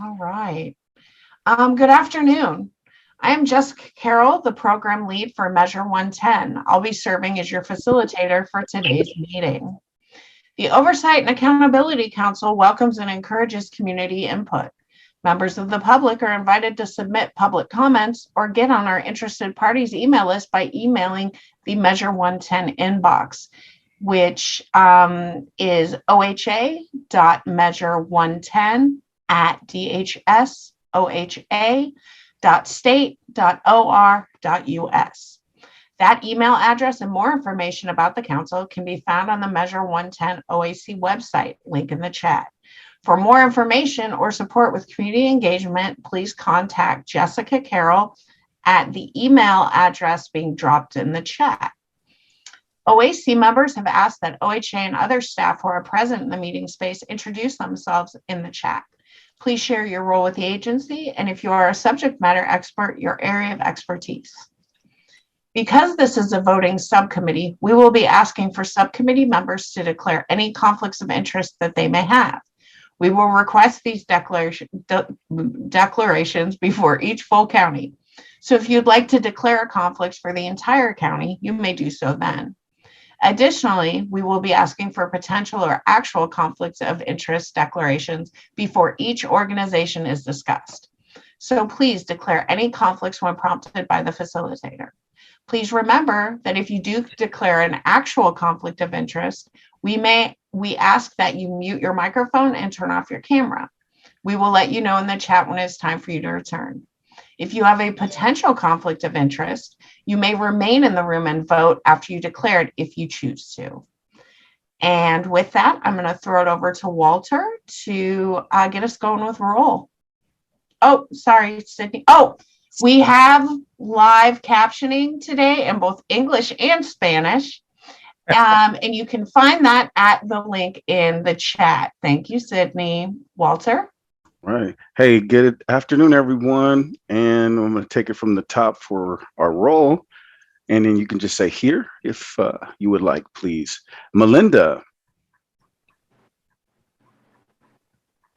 All right. Good afternoon. I am Jessica Carroll, the program lead for Measure 110. I'll be serving as your facilitator for today's meeting. The Oversight and Accountability Council welcomes and encourages community input. Members of the public are invited to submit public comments or get on our interested parties email list by emailing the Measure 110 inbox, which is oha.measure110@dhsoha.state.or.us. That email address and more information about the council can be found on the Measure 110 OAC website, link in the chat. For more information or support with community engagement, please contact Jessica Carroll at the email address being dropped in the chat. OAC members have asked that OHA and other staff who are present in the meeting space introduce themselves in the chat. Please share your role with the agency, and if you are a subject matter expert, your area of expertise. Because this is a voting subcommittee, we will be asking for subcommittee members to declare any conflicts of interest that they may have. We will request these declarations before each full county. So if you'd like to declare a conflict for the entire county, you may do so then. Additionally, we will be asking for potential or actual conflicts of interest declarations before each organization is discussed. So please declare any conflicts when prompted by the facilitator. Please remember that if you do declare an actual conflict of interest, we ask that you mute your microphone and turn off your camera. We will let you know in the chat when it's time for you to return. If you have a potential conflict of interest, you may remain in the room and vote after you declare it if you choose to. And with that, I'm going to throw it over to Walter to get us going with roll. Oh, sorry, Sydney. Oh, we have live captioning today in both English and Spanish. And you can find that at the link in the chat. Thank you, Sydney. Walter? Right. Hey, good afternoon, everyone. And I'm going to take it from the top for our roll. And then you can just say here if you would like, please. Melinda.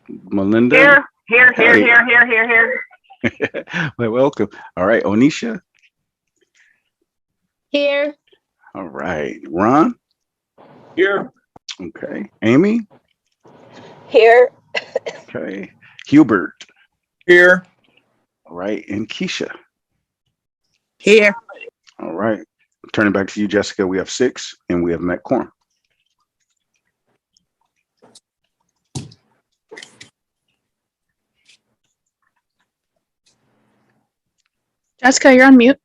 Melinda? Here. Well, welcome. All right. Onisha? Here. All right. Ron? Here. Okay. Amy? Here. Okay. Hubert? Here. All right. And Keisha? Here. All right. Turning back to you, Jessica. We have 6 and we have met quorum. Jessica, you're on mute.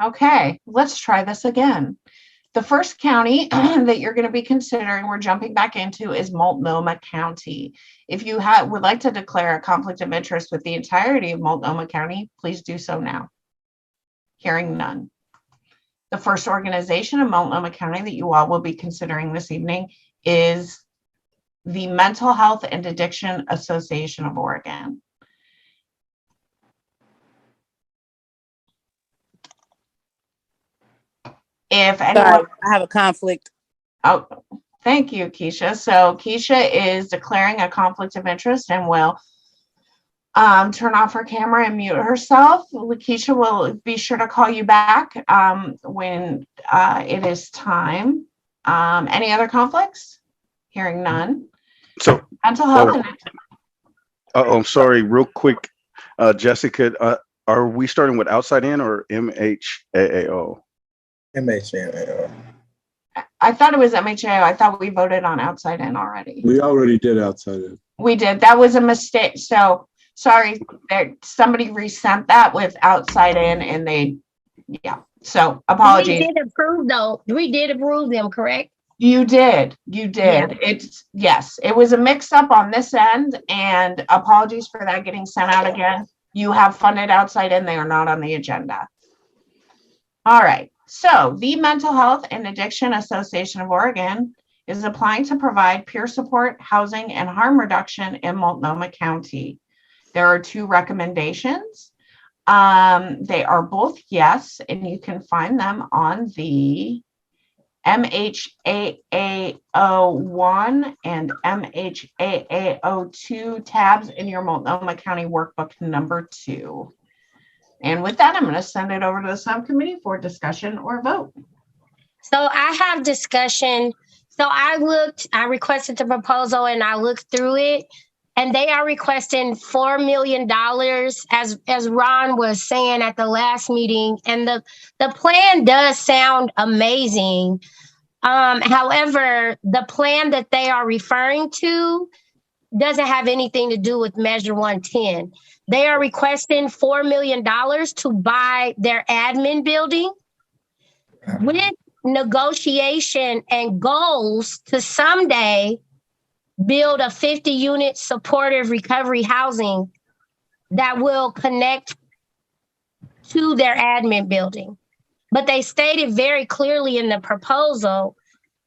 Okay, let's try this again. The first county that you're going to be considering, we're jumping back into, is Multnomah County. If you would like to declare a conflict of interest with the entirety of Multnomah County, please do so now. Hearing none. The first organization in Multnomah County that you all will be considering this evening is the Mental Health and Addiction Association of Oregon. If anyone, Sorry, I have a conflict. Oh, thank you, Keisha. So Keisha is declaring a conflict of interest and will turn off her camera and mute herself. Keisha will be sure to call you back when it is time. Any other conflicts? Hearing none. So Mental health. I'm sorry, real quick, Jessica, are we starting with outside in or MHAAO? MHAAO. I thought it was MHAO. I thought we voted on outside in already. We already did outside in. We did. That was a mistake. So sorry, somebody resent that with outside in and they, yeah. So apologies. We did approve though. We did approve them, correct? You did. Yeah. Yes, it was a mix up on this end and apologies for that getting sent out again. You have funded outside in, they are not on the agenda. All right. So the Mental Health and Addiction Association of Oregon is applying to provide peer support, housing, and harm reduction in Multnomah County. There are 2 recommendations. They are both yes, and you can find them on the MHAA01 and MHAA02 tabs in your Multnomah County Workbook number 2. And with that, I'm going to send it over to the subcommittee for discussion or vote. So I have discussion. So I requested the proposal and I looked through it, and they are requesting $4 million, as Ron was saying at the last meeting. And the plan does sound amazing. However, the plan that they are referring to doesn't have anything to do with Measure 110. They are requesting $4 million to buy their admin building with negotiation and goals to someday build a 50-unit supportive recovery housing that will connect to their admin building. But they stated very clearly in the proposal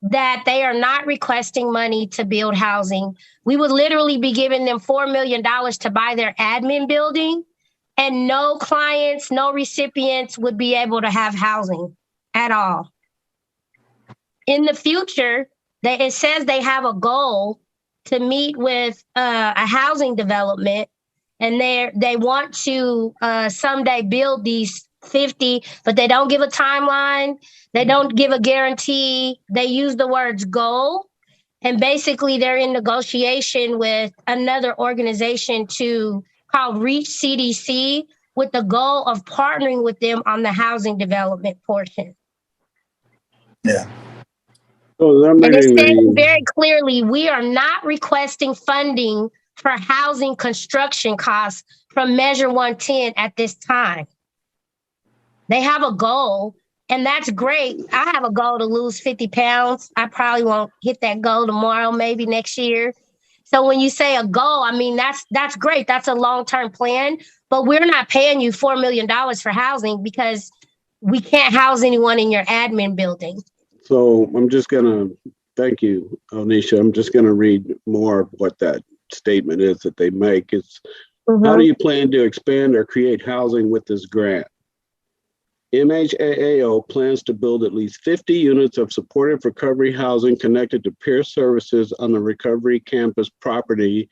that they are not requesting money to build housing. We would literally be giving them $4 million to buy their admin building, and no clients, no recipients would be able to have housing at all. In the future, it says they have a goal to meet with a housing development, and they want to someday build these 50, but they don't give a timeline. They don't give a guarantee. They use the words goal. And basically they're in negotiation with another organization called Reach CDC, with the goal of partnering with them on the housing development portion. Yeah. So they're And it making says the, very clearly, we are not requesting funding for housing construction costs from Measure 110 at this time. They have a goal, and that's great. I have a goal to lose 50 pounds. I probably won't hit that goal tomorrow, maybe next year. So when you say a goal, I mean, that's great. That's a long-term plan, but we're not paying you $4 million for housing because we can't house anyone in your admin building. so I'm just gonna, thank you, Onisha. I'm just gonna read more of what that statement is that they make. It's, how do you plan to expand or create housing with this grant? MHAAO plans to build at least 50 units of supportive recovery housing connected to peer services on the recovery campus property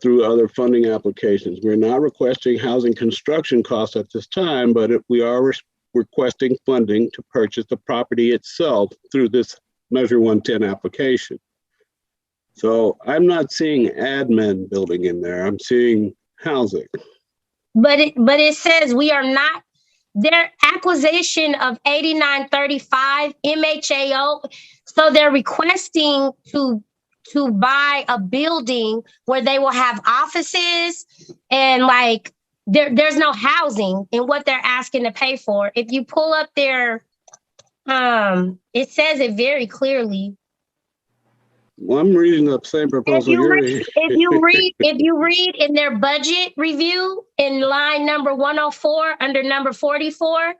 through other funding applications. We're not requesting housing construction costs at this time, but we are requesting funding to purchase the property itself through this Measure 110 application. So I'm not seeing admin building in there. I'm seeing housing. But it says we are not, their acquisition of 8935 MHAO. So they're requesting to buy a building where they will have offices, and like there's no housing in what they're asking to pay for. If you pull up their, it says it very clearly. Well, I'm reading the same proposal. If you read in their budget review in line number 104 under number 44,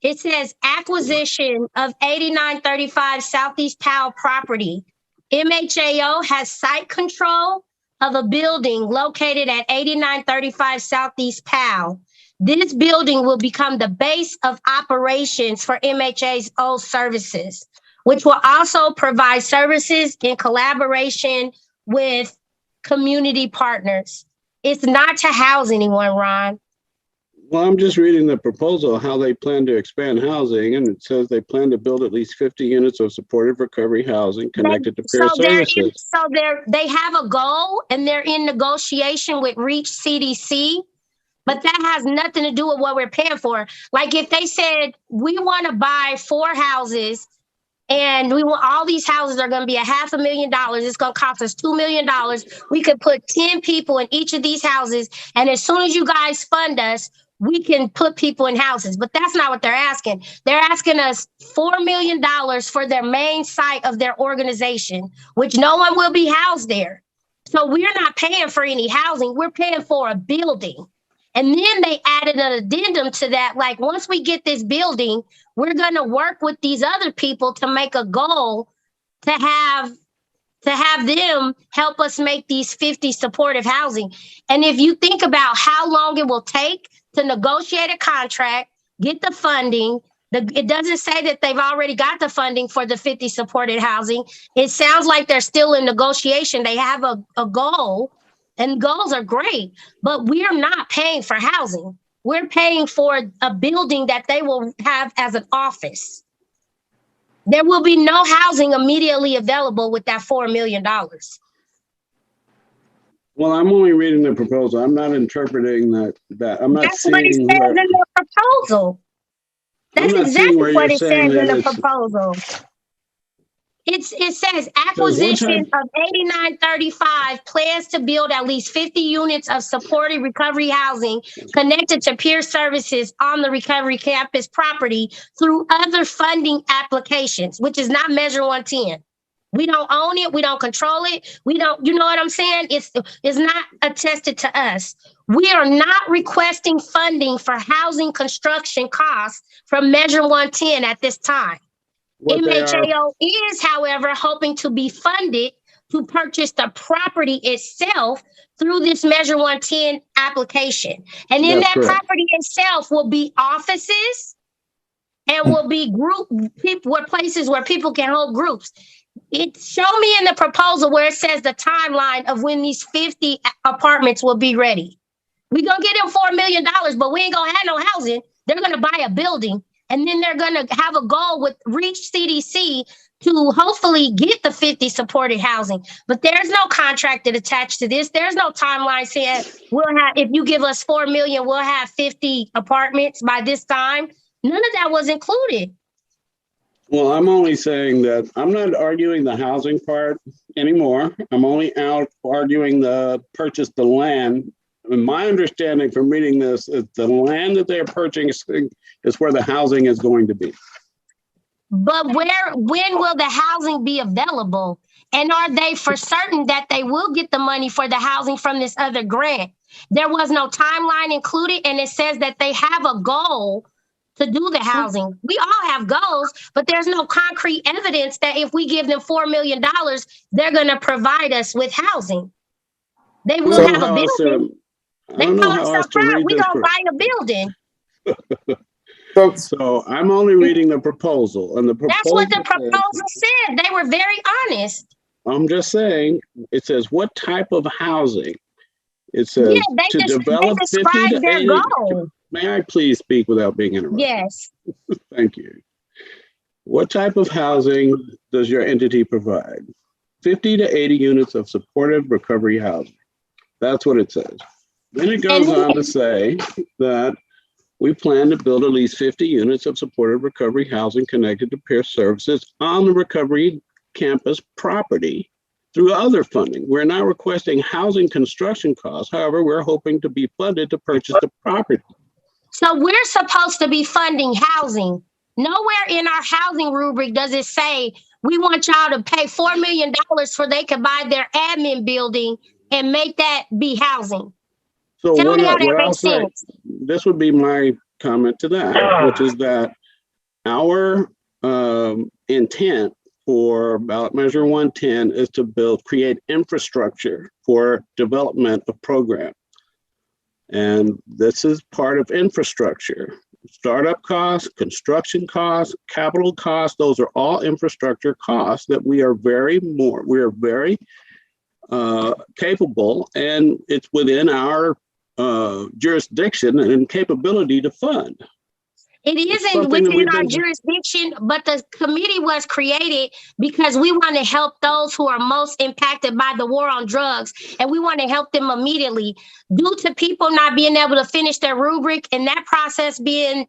it says acquisition of 8935 Southeast Powell property. MHAO has site control of a building located at 8935 Southeast Powell. This building will become the base of operations for MHAO services, which will also provide services in collaboration with community partners. It's not to house anyone, Ron. Well, I'm just reading the proposal, how they plan to expand housing, and it says they plan to build at least 50 units of supportive recovery housing connected to peer services. They have a goal, and they're in negotiation with Reach CDC, but that has nothing to do with what we're paying for. Like if they said, we want to buy 4 houses, and we want all these houses are going to be $500,000. It's going to cost us $2 million. We could put 10 people in each of these houses, and as soon as you guys fund us, we can put people in houses. But that's not what they're asking. They're asking us $4 million for their main site of their organization, which no one will be housed there. So we're not paying for any housing. We're paying for a building. And then they added an addendum to that. Like, once we get this building, we're going to work with these other people to make a goal to have them help us make these 50 supportive housing. And if you think about how long it will take to negotiate a contract, get the funding, It doesn't say that they've already got the funding for the 50 supported housing. It sounds like they're still in negotiation. They have a goal, and goals are great, but we're not paying for housing. We're paying for a building that they will have as an office. There will be no housing immediately available with that $4 million. Well, I'm only reading the proposal. I'm not interpreting that. I'm not That's what it seeing says where, in the proposal. I'm That's not seeing exactly where what you're it says saying in that the it's, proposal. It says says acquisition what of 8935 plans to build at least 50 units of supported recovery housing connected to peer services on the recovery campus property through other funding applications, which is not Measure 110. We don't own it. We don't control it. We don't, you know what I'm saying? It's not attested to us. We are not requesting funding for housing construction costs from Measure 110 at this time. what they are. MHAO is, however, hoping to be funded to purchase the property itself through this Measure 110 application. And in That's that correct. property itself will be offices and will be places where people can hold groups. Show me in the proposal where it says the timeline of when these 50 apartments will be ready. We're going to get them $4 million, but we ain't going to have no housing. They're going to buy a building, and then they're going to have a goal with Reach CDC to hopefully get the 50 supported housing. But there's no contract attached to this. There's no timeline saying if you give us $4 million, we'll have 50 apartments by this time. None of that was included. Well, I'm only saying that I'm not arguing the housing part anymore. I'm only out arguing the purchase the land. And my understanding from reading this is the land that they're purchasing is where the housing is going to be. But when will the housing be available? And are they for certain that they will get the money for the housing from this other grant? There was no timeline included, and it says that they have a goal to do the housing. We all have goals, but there's no concrete evidence that if we give them $4 million, they're going to provide us with housing. They will have a building. They told us up front, we're going to buy a building. So I'm only reading the proposal, and That's what the proposal said. They were very honest. I'm just saying, it says what type of housing? It says they develop 50 to their 80. goal. May I please speak without being interrupted? Yes. Thank you. What type of housing does your entity provide? 50 to 80 units of supportive recovery housing. That's what it says. Then it goes on to say that we plan to build at least 50 units of supportive recovery housing connected to peer services on the recovery campus property through other funding. We're not requesting housing construction costs. However, we're hoping to be funded to purchase the property. So we're supposed to be funding housing. Nowhere in our housing rubric does it say we want y'all to pay $4 million so they can buy their admin building and make that be housing. So Tell me how what that I'll makes say, sense. this would be my comment to that, which is that our intent for ballot measure 110 is to create infrastructure for development of program. And this is part of infrastructure. Startup costs, construction costs, capital costs, those are all infrastructure costs that we are very capable, and it's within our jurisdiction and capability to fund. It isn't within our jurisdiction, but the committee was created because we want to help those who are most impacted by the war on drugs, and we want to help them immediately. Due to people not being able to finish their rubric and that process being,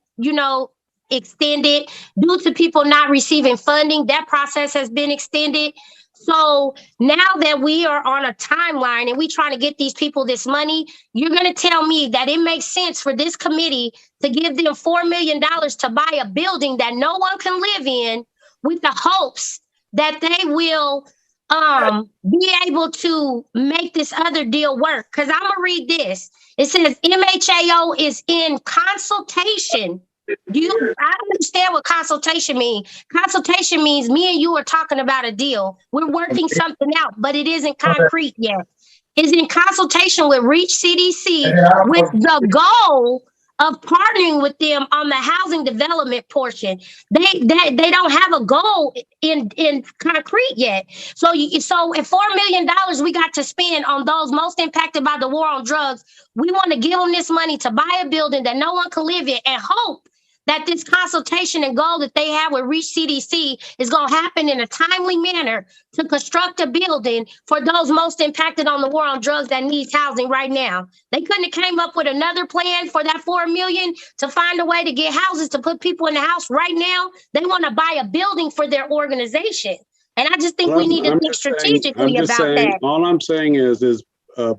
extended, due to people not receiving funding, that process has been extended. So now that we are on a timeline and we trying to get these people this money, you're going to tell me that it makes sense for this committee to give them $4 million to buy a building that no one can live in with the hopes that they will be able to make this other deal work. Because I'm going to read this. It says MHAO is in consultation. I don't understand what consultation means. Consultation means me and you are talking about a deal. We're working something out, but it isn't concrete yet. It's in consultation with Reach CDC with the goal of partnering with them on the housing development portion. They don't have a goal in concrete yet. So so at $4 million we got to spend on those most impacted by the war on drugs, we want to give them this money to buy a building that no one can live in and hope that this consultation and goal that they have with Reach CDC is going to happen in a timely manner to construct a building for those most impacted on the war on drugs that needs housing right now. They couldn't have came up with another plan for that $4 million to find a way to get houses to put people in the house right now. They want to buy a building for their organization. And I just think we need to think strategically about that. All I'm saying is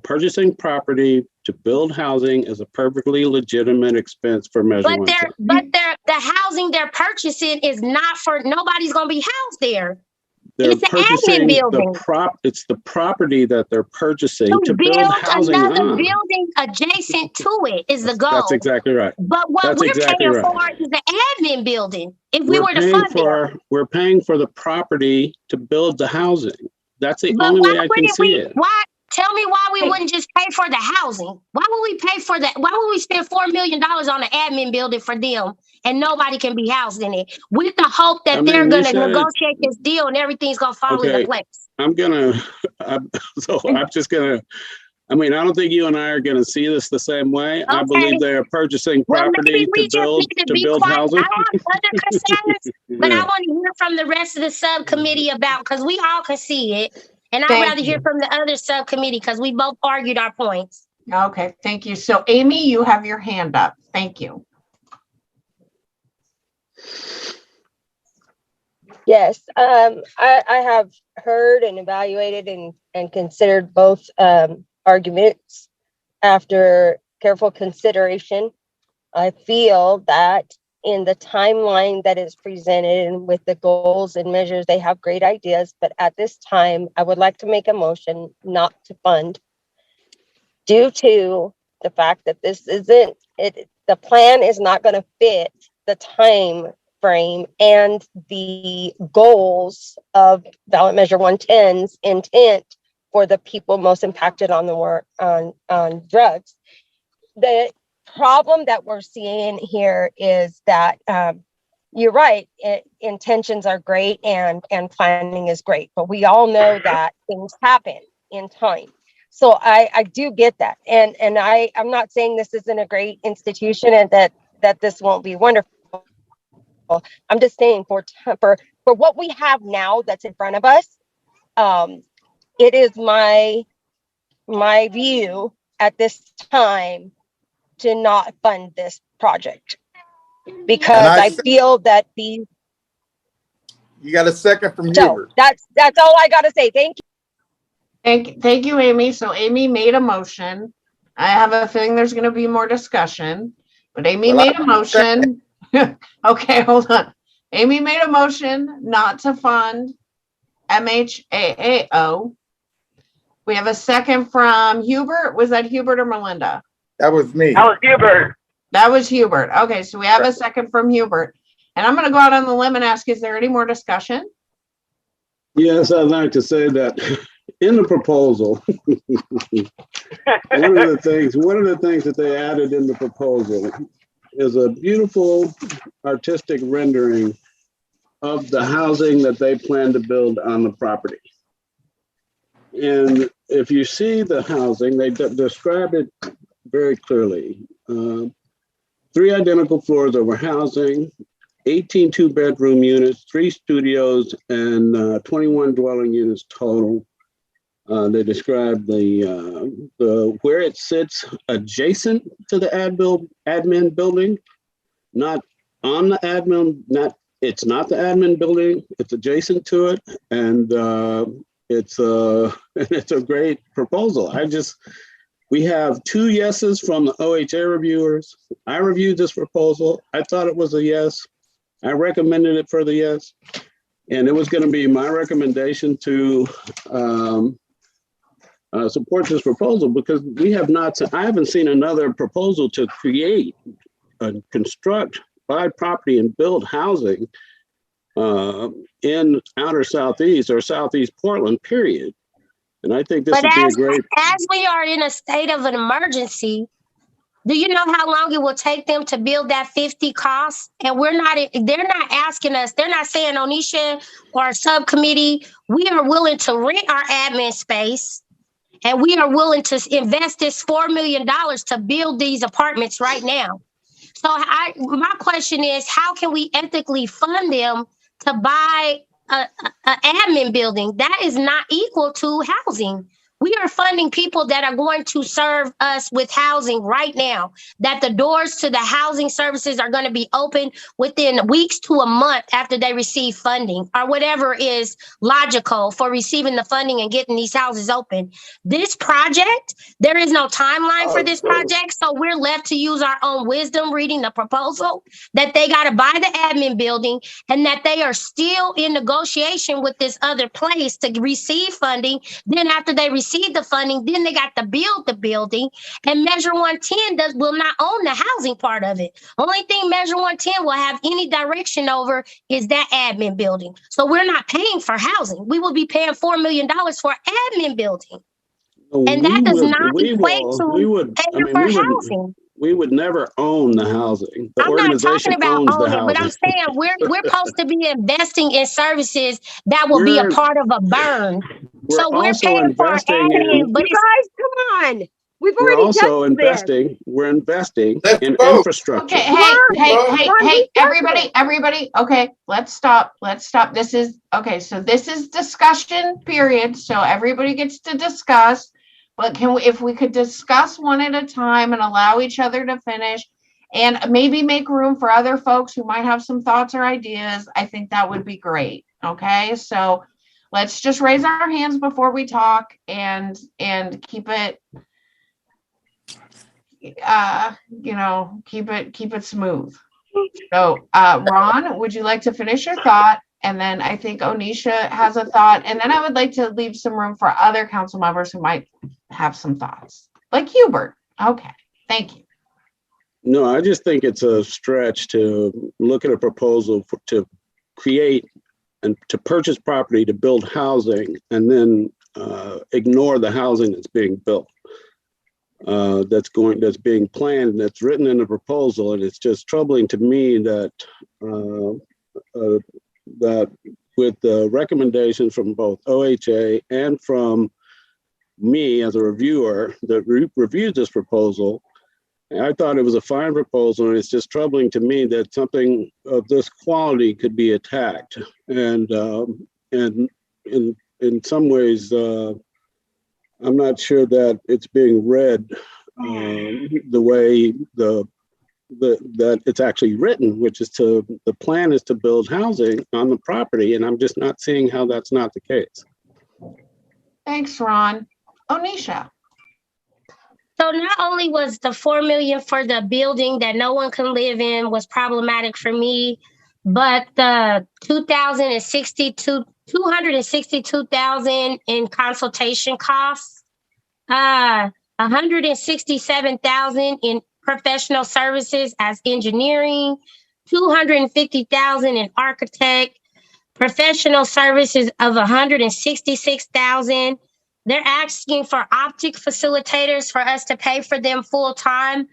purchasing property to build housing is a perfectly legitimate expense for Measure 110. But the housing they're purchasing is not for, nobody's going to be housed there. It's an admin building. It's the property that they're purchasing to build housing another on. building adjacent to it is the goal. That's exactly right. But what we're paying for is the admin building. If we were to fund it, we're paying for the property to build the housing. That's the only way I can see it. Tell me why we wouldn't just pay for the housing. Why would we pay for that? Why would we spend $4 million on an admin building for them and nobody can be housed in it with the hope that they're going to negotiate this deal and everything's going to fall into place? I don't think you and I are going to see this the same way. Okay. I believe they are purchasing property to build housing. I have other concerns, but I want to hear from the rest of the subcommittee because we all can see it. And I'd rather hear from the other subcommittee because we both argued our points. Okay, thank you. So Amy, you have your hand up. Thank you. Yes, I have heard and evaluated and considered both arguments. After careful consideration, I feel that in the timeline that is presented and with the goals and measures, they have great ideas. But at this time, I would like to make a motion not to fund due to the fact that this isn't it. The plan is not going to fit the time frame and the goals of ballot measure 110's intent for the people most impacted on the war on drugs. The problem that we're seeing here is that you're right, intentions are great and planning is great, but we all know that things happen in time. So I do get that, and I'm not saying this isn't a great institution and that this won't be wonderful. I'm just saying for what we have now that's in front of us, it is my view at this time to not fund this project because I feel that you got a second from Hubert. That's all I got to say. Thank you. Thank you, Amy. So Amy made a motion. I have a feeling there's going to be more discussion, but Amy made a motion. Okay, hold on. Amy made a motion not to fund MHAAO. We have a second from Hubert. Was that Hubert or Melinda? That was me. That was Hubert. That was Hubert. Okay, so we have a second from Hubert. And I'm going to go out on the limb and ask, is there any more discussion? Yes, I'd like to say that in the proposal, one of the things that they added in the proposal is a beautiful artistic rendering of the housing that they plan to build on the property. And if you see the housing, they describe it very clearly. 3 identical floors over housing, 18 two-bedroom units, 3 studios, and 21 dwelling units total. They describe the where it sits adjacent to the admin building, not on the admin. It's not the admin building. It's adjacent to it, and it's a great proposal. We have 2 yeses from the OHA reviewers. I reviewed this proposal. I thought it was a yes. I recommended it for the yes. And it was going to be my recommendation to support this proposal because I haven't seen another proposal to create and construct, buy property and build housing in outer Southeast or Southeast Portland, period. And I think this would be a great. As we are in a state of an emergency, Do you know how long it will take them to build that 50 costs? And they're not asking us, they're not saying, Onisha or subcommittee, we are willing to rent our admin space and we are willing to invest this $4 million to build these apartments right now. So my question is, how can we ethically fund them to buy an admin building? That is not equal to housing. We are funding people that are going to serve us with housing right now, that the doors to the housing services are going to be open within weeks to a month after they receive funding or whatever is logical for receiving the funding and getting these houses open. This project, there is no timeline for this project. So we're left to use our own wisdom reading the proposal that they got to buy the admin building and that they are still in negotiation with this other place to receive funding. Then after they receive the funding, then they got to build the building, and Measure 110 will not own the housing part of it. Only thing Measure 110 will have any direction over is that admin building. So we're not paying for housing. We will be paying $4 million for admin building. And that does not equate to paying for housing. We would never own the housing. The I'm not organization talking about owns the owning, but I'm housing. saying we're supposed to be investing in services that will be a part of a burn. So we're also paying for investing admin, but You guys, come on. We've We're already also done this. investing. We're investing Let's in vote. infrastructure. Okay, Come on, everybody. Okay, let's stop. This is discussion period. So everybody gets to discuss. But if we could discuss one at a time and allow each other to finish and maybe make room for other folks who might have some thoughts or ideas, I think that would be great. Okay, so let's just raise our hands before we talk and keep it, keep it smooth. So, Ron, would you like to finish your thought? And then I think Onisha has a thought. And then I would like to leave some room for other council members who might have some thoughts, like Hubert. Okay, thank you. No, I just think it's a stretch to look at a proposal to create and to purchase property to build housing and then ignore the housing that's being built. That's being planned, that's written in the proposal, and it's just troubling to me that that with the recommendations from both OHA and from me as a reviewer that reviewed this proposal, I thought it was a fine proposal, and it's just troubling to me that something of this quality could be attacked. And in some ways, I'm not sure that it's being read the way that it's actually written, which is the plan is to build housing on the property, and I'm just not seeing how that's not the case. Thanks, Ron. Onisha. So not only was the $4 million for the building that no one can live in was problematic for me, but the $262,000 in consultation costs, $167,000 in professional services as engineering, $250,000 in architect, professional services of $166,000. They're asking for optic facilitators for us to pay for them full time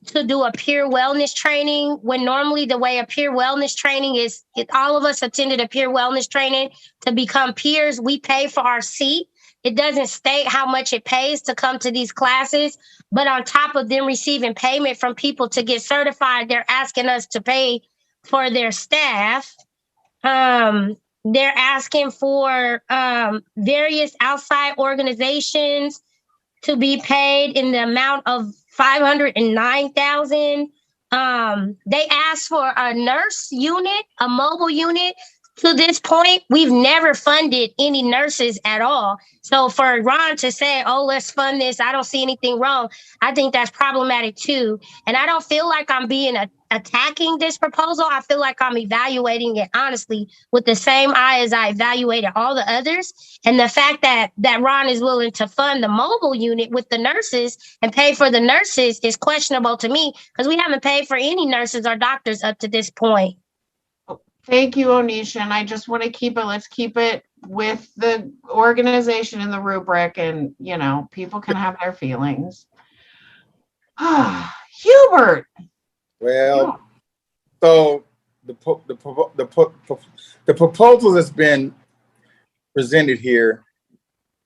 to do a peer wellness training, when normally the way a peer wellness training is, all of us attended a peer wellness training to become peers. We pay for our seat. It doesn't state how much it pays to come to these classes, but on top of them receiving payment from people to get certified, they're asking us to pay for their staff. They're asking for various outside organizations to be paid in the amount of $509,000. They asked for a nurse unit, a mobile unit. To this point, we've never funded any nurses at all. So for Ron to say, oh, let's fund this, I don't see anything wrong, I think that's problematic too. And I don't feel like I'm being attacking this proposal. I feel like I'm evaluating it honestly with the same eye as I evaluated all the others. And the fact that Ron is willing to fund the mobile unit with the nurses and pay for the nurses is questionable to me, because we haven't paid for any nurses or doctors up to this point. Thank you, Onisha. And I just want to let's keep it with the organization and the rubric, and, people can have their feelings. Hubert. Well, so the proposal that's been presented here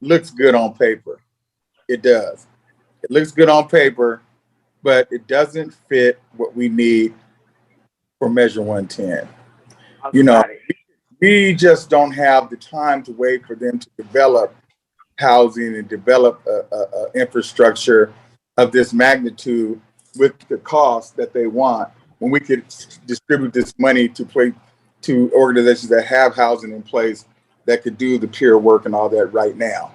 looks good on paper. It does. It looks good on paper, but it doesn't fit what we need for Measure 110. You know, we just don't have the time to wait for them to develop housing and develop a infrastructure of this magnitude with the cost that they want, when we could distribute this money to organizations that have housing in place that could do the peer work and all that right now.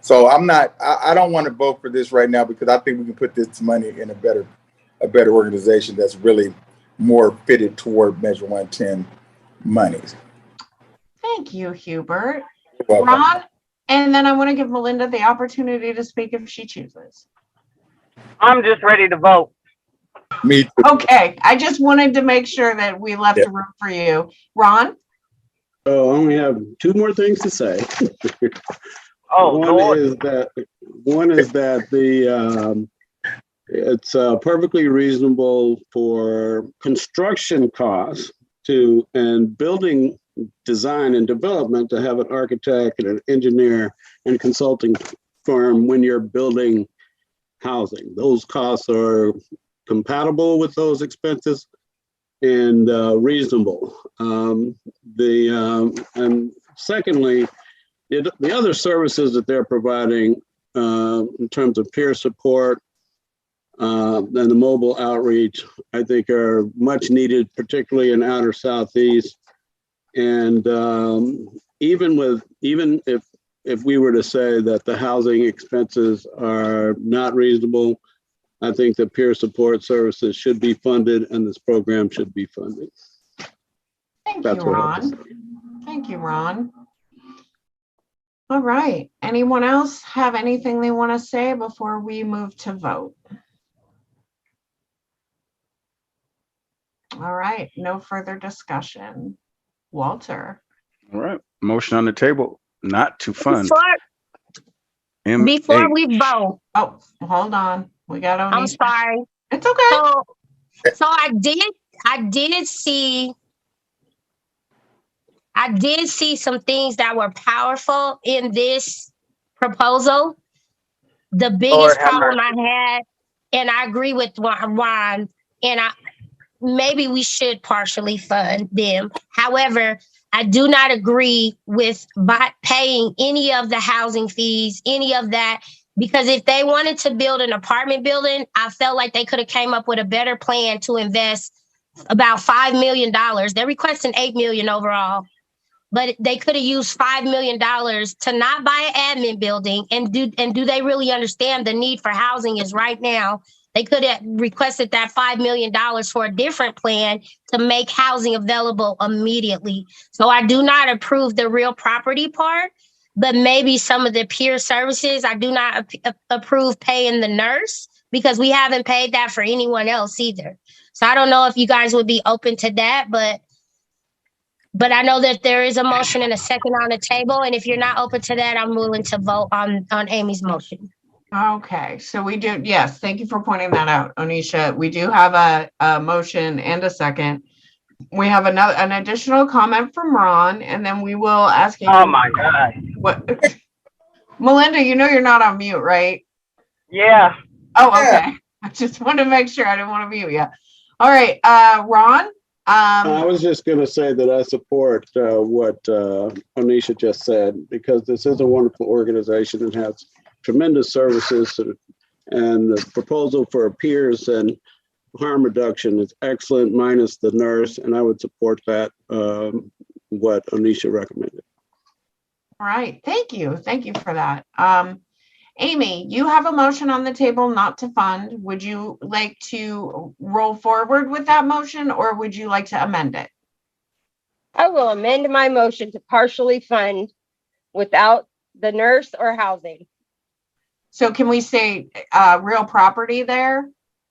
So I don't want to vote for this right now, because I think we can put this money in a better organization that's really more fitted toward Measure 110 monies. Thank you, Hubert. Welcome. Ron, and then I want to give Melinda the opportunity to speak if she chooses. I'm just ready to vote. Me too. Okay, I just wanted to make sure that we left room for you. Ron? So I only have two more things to say. Oh, One Lord. is that it's perfectly reasonable for construction costs and building design and development to have an architect and an engineer and consulting firm when you're building housing. Those costs are compatible with those expenses and reasonable. And secondly, the other services that they're providing in terms of peer support and the mobile outreach, I think are much needed, particularly in outer Southeast. And even if we were to say that the housing expenses are not reasonable, I think the peer support services should be funded and this program should be funded. Thank That's you, what I have to Ron. Thank you, Ron. All right. Anyone else have anything they want to say before we move to vote? All right. No further discussion. Walter. All right. Motion on the table not to fund. Before we vote, Oh, hold on. We got Onisha. I'm sorry. It's okay. So I did see some things that were powerful in this proposal. The biggest problem I had, and I agree with Ron, and maybe we should partially fund them. However, I do not agree with paying any of the housing fees, any of that, because if they wanted to build an apartment building, I felt like they could have came up with a better plan to invest about $5 million. They're requesting $8 million overall, but they could have used $5 million to not buy an admin building. And do they really understand the need for housing is right now? They could have requested that $5 million for a different plan to make housing available immediately. So I do not approve the real property part, but maybe some of the peer services. I do not approve paying the nurse, because we haven't paid that for anyone else either. So I don't know if you guys would be open to that, but I know that there is a motion and a second on the table. And if you're not open to that, I'm willing to vote on Amy's motion. Okay, so we do, yes, thank you for pointing that out, Onisha. We do have a motion and a second. We have an additional comment from Ron, and then we will ask you. Oh my God. What? Melinda, you know you're not on mute, right? Yeah. Oh, okay. I just wanted to make sure. I didn't want to mute you. All right, Ron? I was just going to say that I support what Onisha just said, because this is a wonderful organization and has tremendous services, and the proposal for peers and harm reduction is excellent, minus the nurse, and I would support that, what Onisha recommended. All right, thank you. Thank you for that. Amy, you have a motion on the table not to fund. Would you like to roll forward with that motion, or would you like to amend it? I will amend my motion to partially fund without the nurse or housing. So can we say real property there?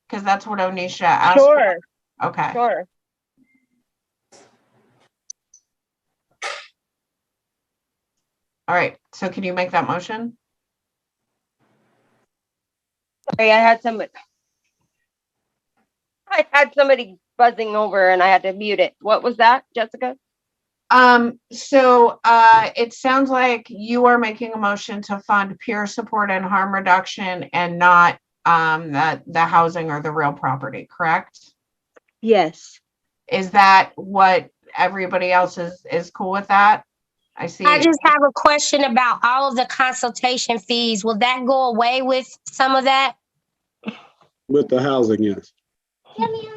Because that's what Onisha asked. Sure. For. Okay. Sure. All right. So can you make that motion? Sorry, I had somebody. I had somebody buzzing over and I had to mute it. What was that, Jessica? It sounds like you are making a motion to fund peer support and harm reduction and not the housing or the real property, correct? Yes. Is that what everybody else is cool with that? I see. I just have a question about all of the consultation fees. Will that go away with some of that? With the housing, yes.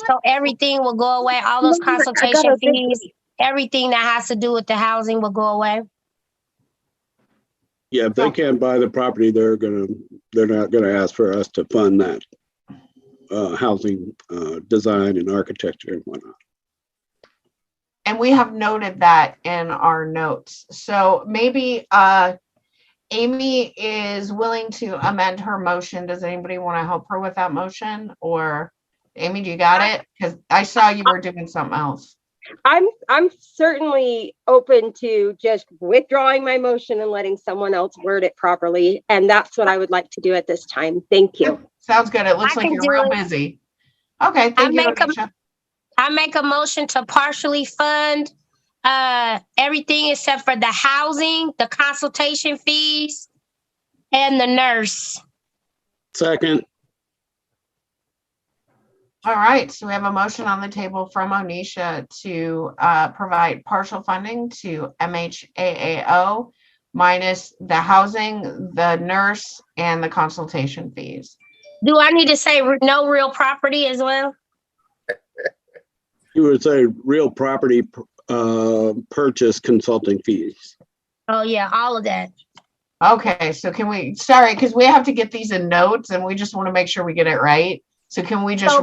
So everything will go away, all those consultation fees, everything that has to do with the housing will go away? Yeah, if they can't buy the property, they're not gonna ask for us to fund that housing design and architecture and whatnot. And we have noted that in our notes. So maybe Amy is willing to amend her motion. Does anybody want to help her with that motion? Or Amy, do you got it? Because I saw you were doing something else. I'm certainly open to just withdrawing my motion and letting someone else word it properly. And that's what I would like to do at this time. Thank you. Sounds good. It looks I like can you're do real it. busy. Okay, thank you, Anisha. I make a motion to partially fund everything except for the housing, the consultation fees, and the nurse. Second. All right, so we have a motion on the table from Onisha to provide partial funding to MHAAO minus the housing, the nurse, and the consultation fees. Do I need to say no real property as well? You would say real property purchase consulting fees. Oh yeah, all of that. Okay, so can we, sorry, because we have to get these in notes and we just want to make sure we get it right. So can we just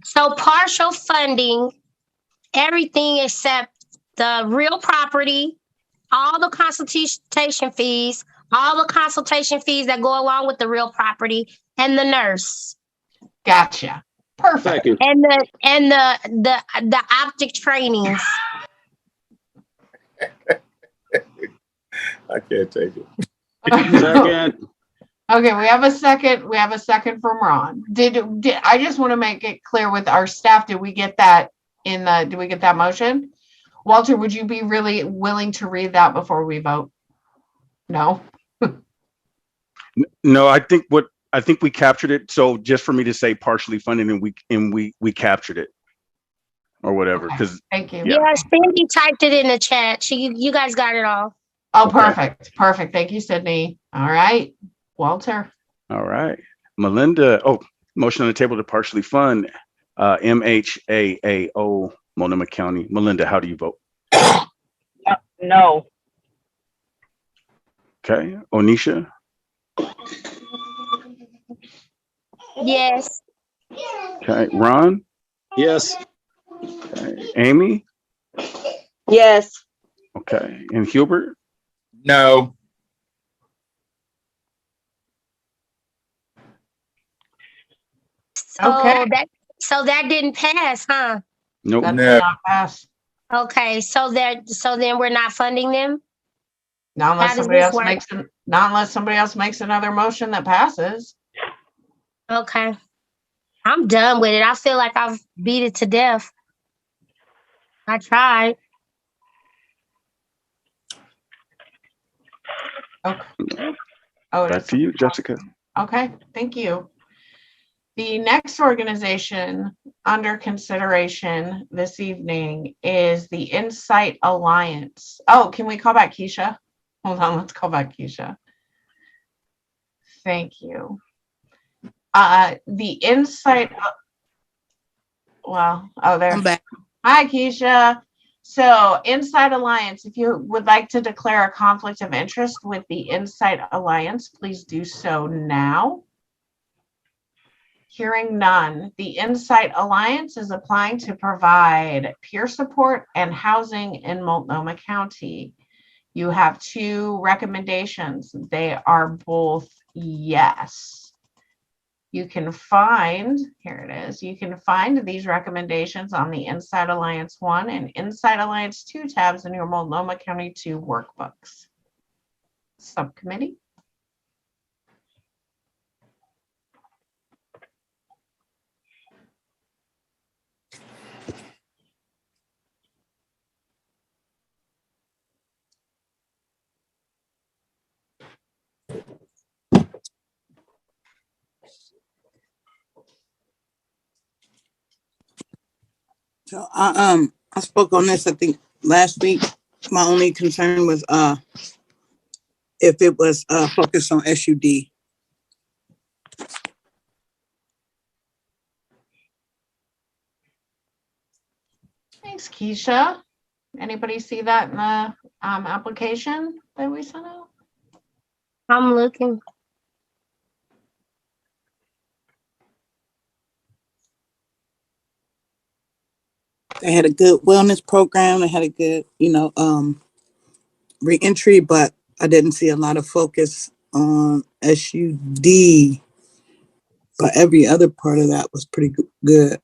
So partial funding, everything except the real property, all the consultation fees, all the consultation fees that go along with the real property, and the nurse. Gotcha. Perfect. Second. And the optic trainings. I can't take it. Second. Okay, we have a second. We have a second from Ron. Did I just want to make it clear with our staff? Did we get that in the? Did we get that motion? Walter, would you be really willing to read that before we vote? No. No, I think we captured it. So just for me to say partially funded and we captured it or whatever. Because thank you. Yeah, Cindy typed it in the chat. You guys got it all. Oh, perfect. Perfect. Thank you, Sydney. All right. Walter. All right. Melinda. Oh, motion on the table to partially fund MHAAO Multnomah County. Melinda, how do you vote? No. Okay. Onisha. Yes. Okay. Ron. Yes. Okay. Amy. Yes. Okay. And Hubert. No. So that didn't pass, huh? Nope. That No. did not pass. Okay, so then we're not funding them? Not unless How does somebody this else work? not unless somebody else makes another motion that passes. Okay. I'm done with it. I feel like I've beat it to death. I tried. Okay. Oh, Back to you, Jessica. Okay, thank you. The next organization under consideration this evening is the Insight Alliance. Oh, can we call back Keisha? Hold on, let's call back Keisha. Thank you. The Insight, well, oh, there. I'm back. Hi, Keisha. So Insight Alliance, if you would like to declare a conflict of interest with the Insight Alliance, please do so now. Hearing none, the Insight Alliance is applying to provide peer support and housing in Multnomah County. You have two recommendations. They are both yes. You can find, here it is, you can find these recommendations on the Insight Alliance 1 and Insight Alliance 2 tabs in your Multnomah County 2 workbooks. Subcommittee. So I spoke on this, I think last week. My only concern was if it was focused on SUD. Thanks, Keisha. Anybody see that in the application that we sent out? I'm looking. They had a good wellness program. They had a good, reentry, but I didn't see a lot of focus on SUD. But every other part of that was pretty good.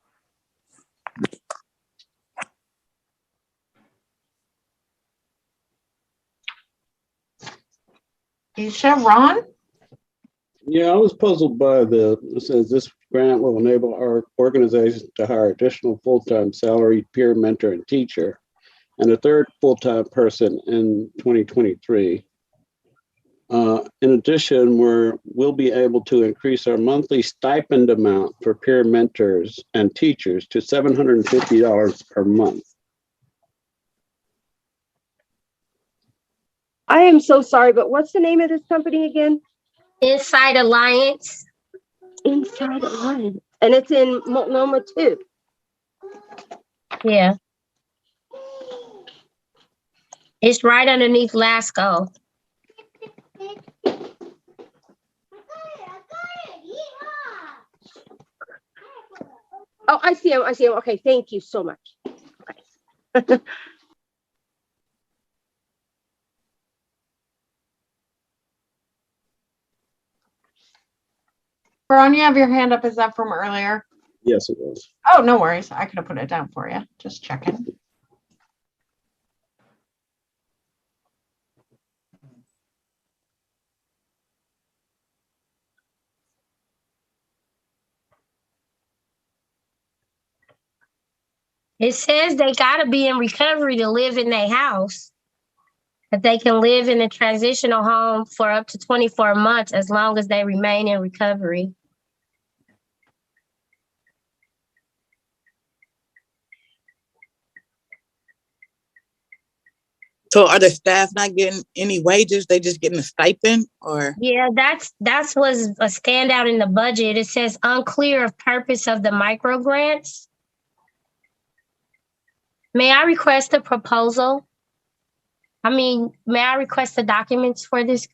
Keisha, Ron? Yeah, I was puzzled by it says this grant will enable our organization to hire additional full-time salaried peer mentor and teacher and a third full-time person in 2023. In addition, we'll be able to increase our monthly stipend amount for peer mentors and teachers to $750 per month. I am so sorry, but what's the name of this company again? Inside Alliance. Inside Alliance. And it's in Multnomah too. Yeah. It's right underneath Lasco. Oh, I see him. I see him. Okay, thank you so much. Okay. Ron, you have your hand up. Is that from earlier? Yes, it was. Oh, no worries. I could have put it down for you. Just checking. It says they gotta be in recovery to live in their house. But they can live in a transitional home for up to 24 months as long as they remain in recovery. So are the staff not getting any wages? They just getting a stipend or? Yeah, that's was a standout in the budget. It says unclear of purpose of the micro grants. May I request a proposal? May I request the documents for this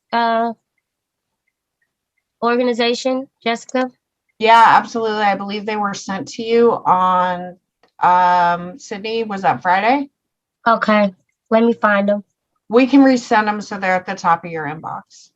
organization, Jessica? Yeah, absolutely. I believe they were sent to you on Sydney. Was that Friday? Okay, let me find them. We can resend them so they're at the top of your inbox.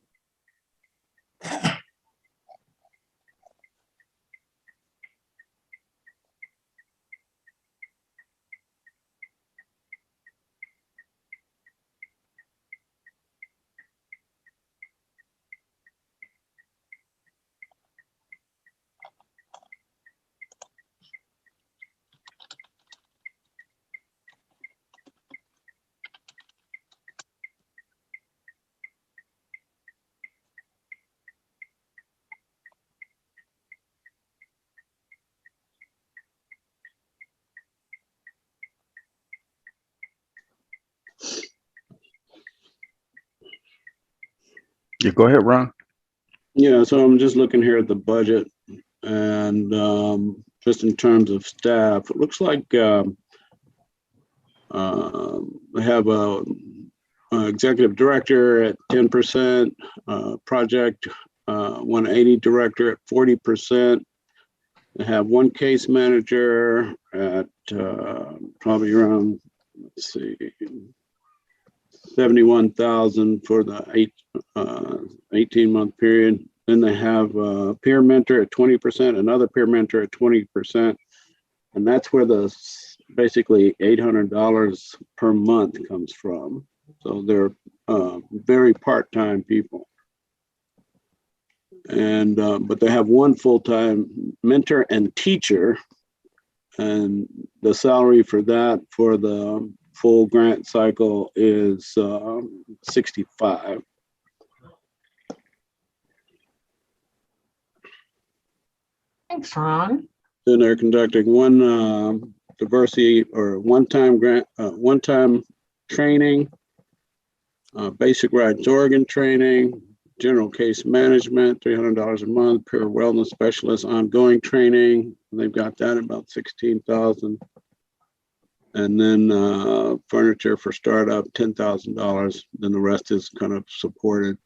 Yeah, go ahead, Ron. Yeah, so I'm just looking here at the budget and just in terms of staff, it looks like they have a executive director at 10%, project 180 director at 40%. They have one case manager at probably around, let's see, 71,000 for the 18-month period. Then they have a peer mentor at 20%, another peer mentor at 20, and that's where the basically $800 per month comes from. So they're very part-time people. And but they have one full-time mentor and teacher, and the salary for that for the full grant cycle is 65. Thanks, Ron. Then they're conducting one diversity or one-time grant, one-time training, basic rights organ training, general case management, $300 a month, peer wellness specialist, ongoing training. They've got that about 16,000. And then furniture for startup, $10,000. Then the rest is kind of supported.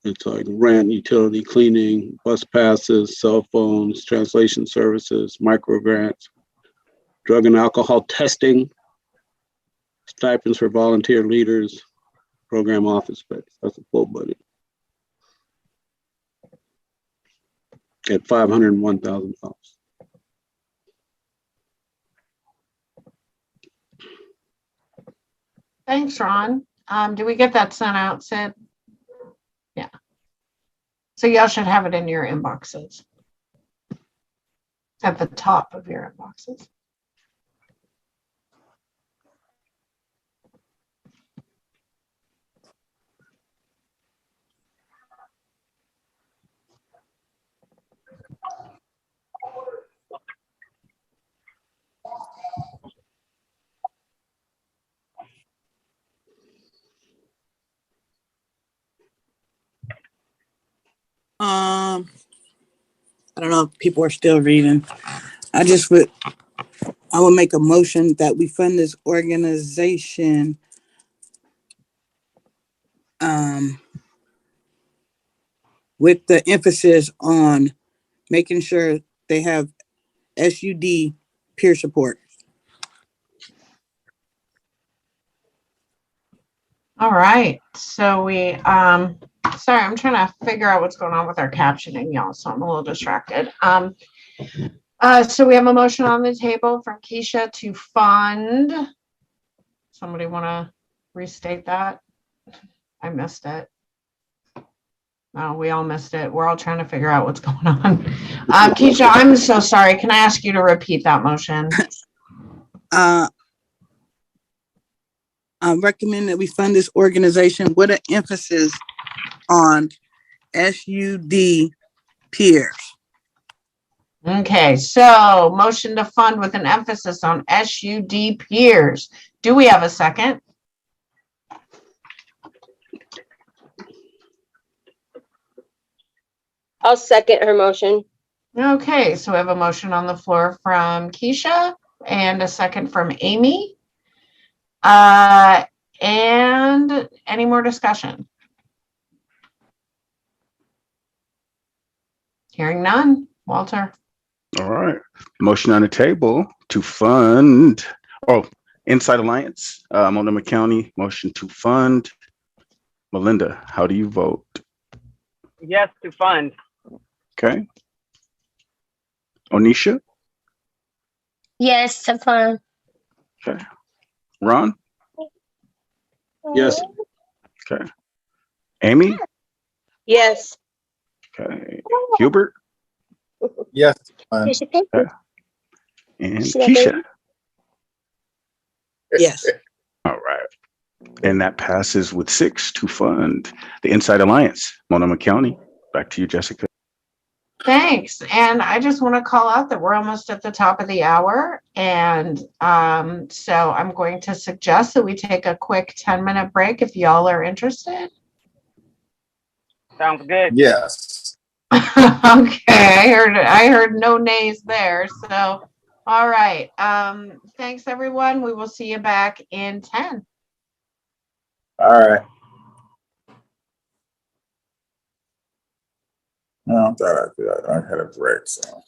It's like rent, utility, cleaning, bus passes, cell phones, translation services, micro grants, drug and alcohol testing, stipends for volunteer leaders, program office space. That's a full budget at $501,000. Thanks, Ron. Did we get that sent out, Sid? Yeah. So y'all should have it in your inboxes. At the top of your inboxes. I don't know if people are still reading. I would make a motion that we fund this organization with the emphasis on making sure they have SUD peer support. All right. So we, sorry, I'm trying to figure out what's going on with our captioning, y'all. So I'm a little distracted. So we have a motion on the table from Keisha to fund. Somebody want to restate that? I missed it. No, we all missed it. We're all trying to figure out what's going on. Keisha, I'm so sorry. Can I ask you to repeat that motion? I recommend that we fund this organization with an emphasis on SUD peers. Okay, so motion to fund with an emphasis on SUD peers. Do we have a second? I'll second her motion. Okay, so we have a motion on the floor from Keisha and a second from Amy. And any more discussion? Hearing none. Walter. All right. Motion on the table to fund, Inside Alliance, Multnomah County, motion to fund. Melinda, how do you vote? Yes, to fund. Okay. Onisha? Yes, to fund. Okay. Ron? Yes. Okay. Amy? Yes. Okay. Hubert? Yes, to fund. Okay. And Keisha? Yes. All right. And that passes with 6 to fund the Inside Alliance, Multnomah County. Back to you, Jessica. Thanks. And I just want to call out that we're almost at the top of the hour. And so I'm going to suggest that we take a quick 10-minute break if y'all are interested. Sounds good. Yes. Okay, I heard no nays there. So, all right. Thanks, everyone. We will see you back in 10. All right. No, I thought I had a break, so.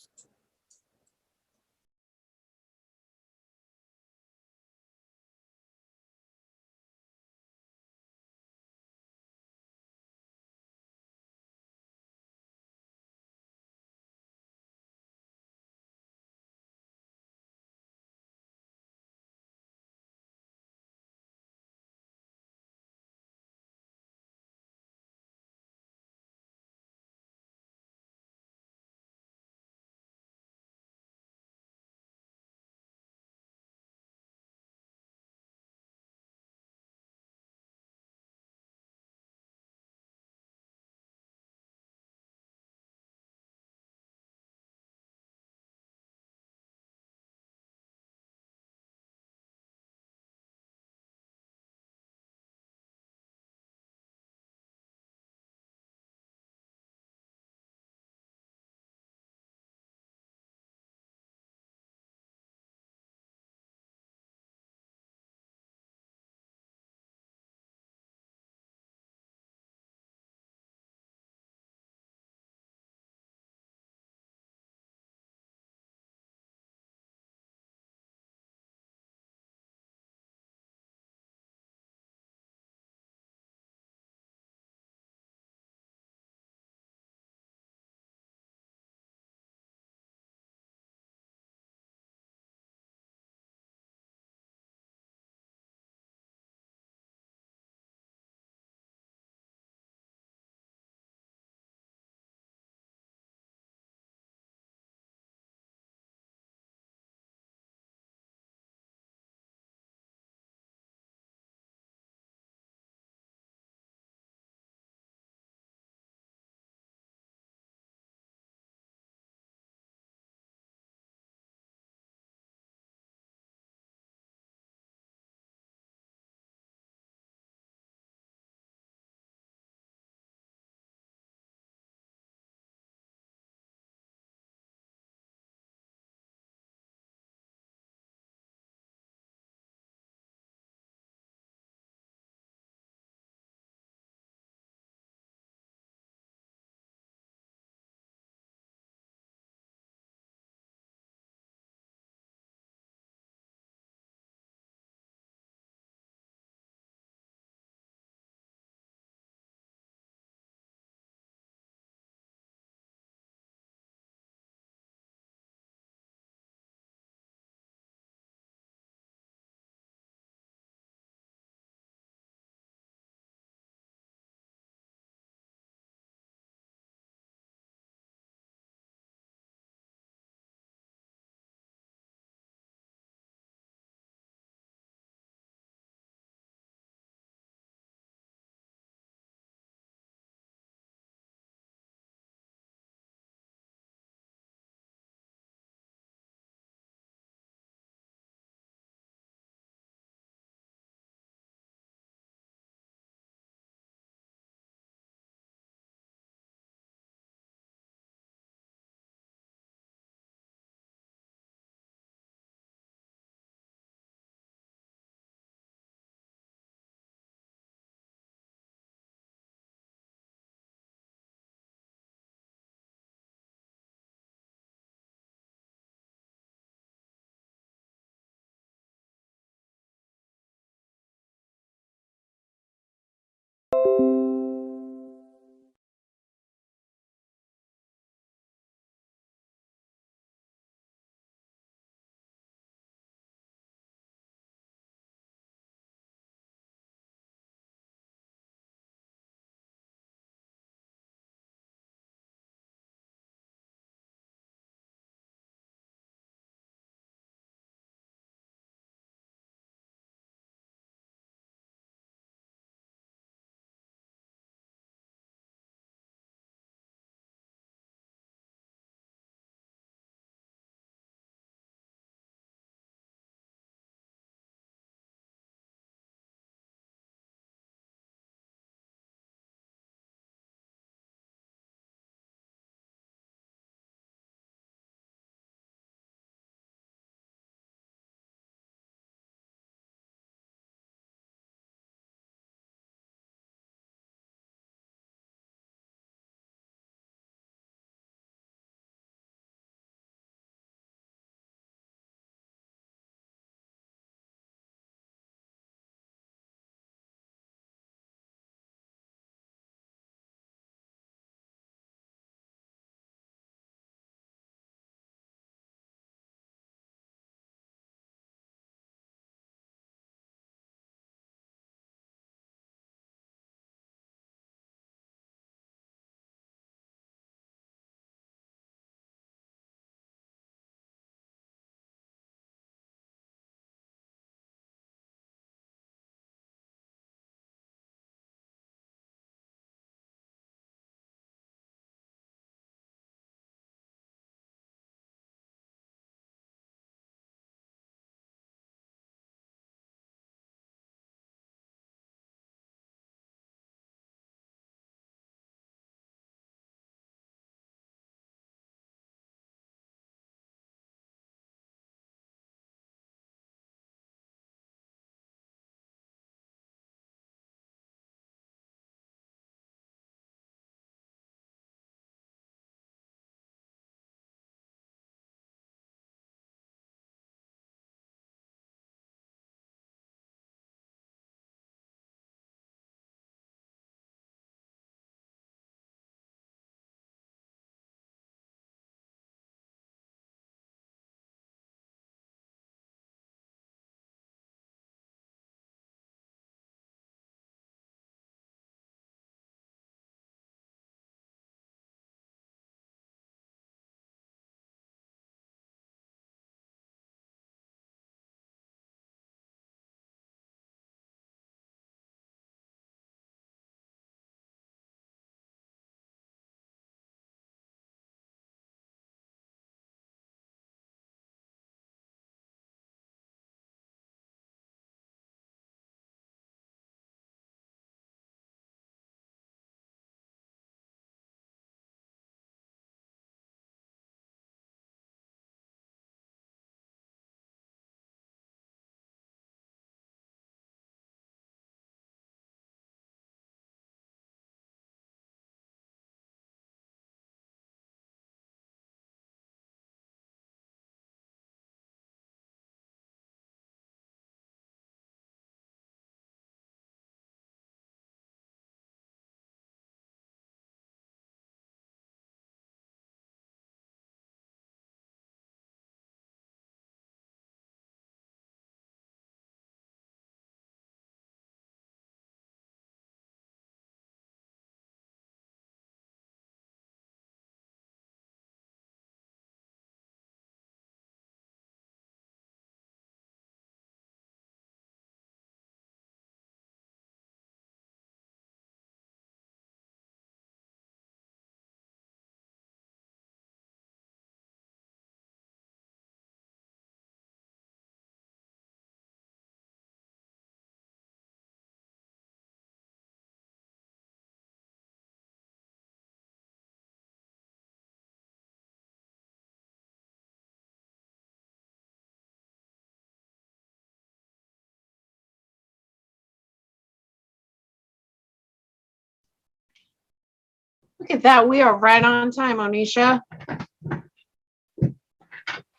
Look at that. We are right on time, Onisha.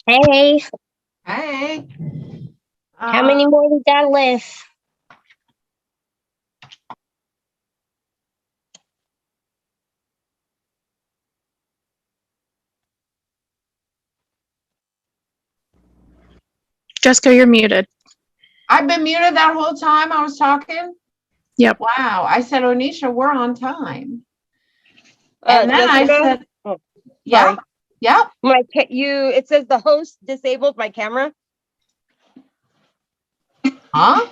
Hey, Hey. how many more we got left? Jessica, you're muted. I've been muted that whole time I was talking? Yep. Wow. I said, Onisha, we're on time. And then Jessica? I said, Oh, yeah, sorry. yeah. It says the host disabled my camera. Huh?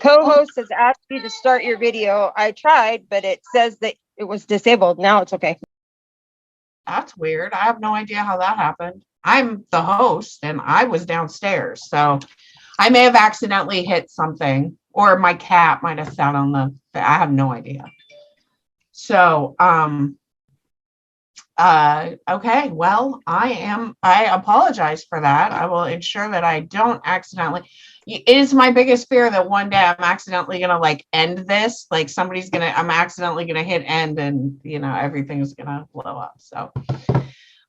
Co-host has asked you to start your video. I tried, but it says that it was disabled. Now it's okay. That's weird. I have no idea how that happened. I'm the host and I was downstairs. So I may have accidentally hit something or my cat might have sat on I have no idea. So, okay, well, I apologize for that. I will ensure that I don't accidentally, it is my biggest fear that one day I'm accidentally going to like end this, like I'm accidentally going to hit end and, everything's going to blow up. So,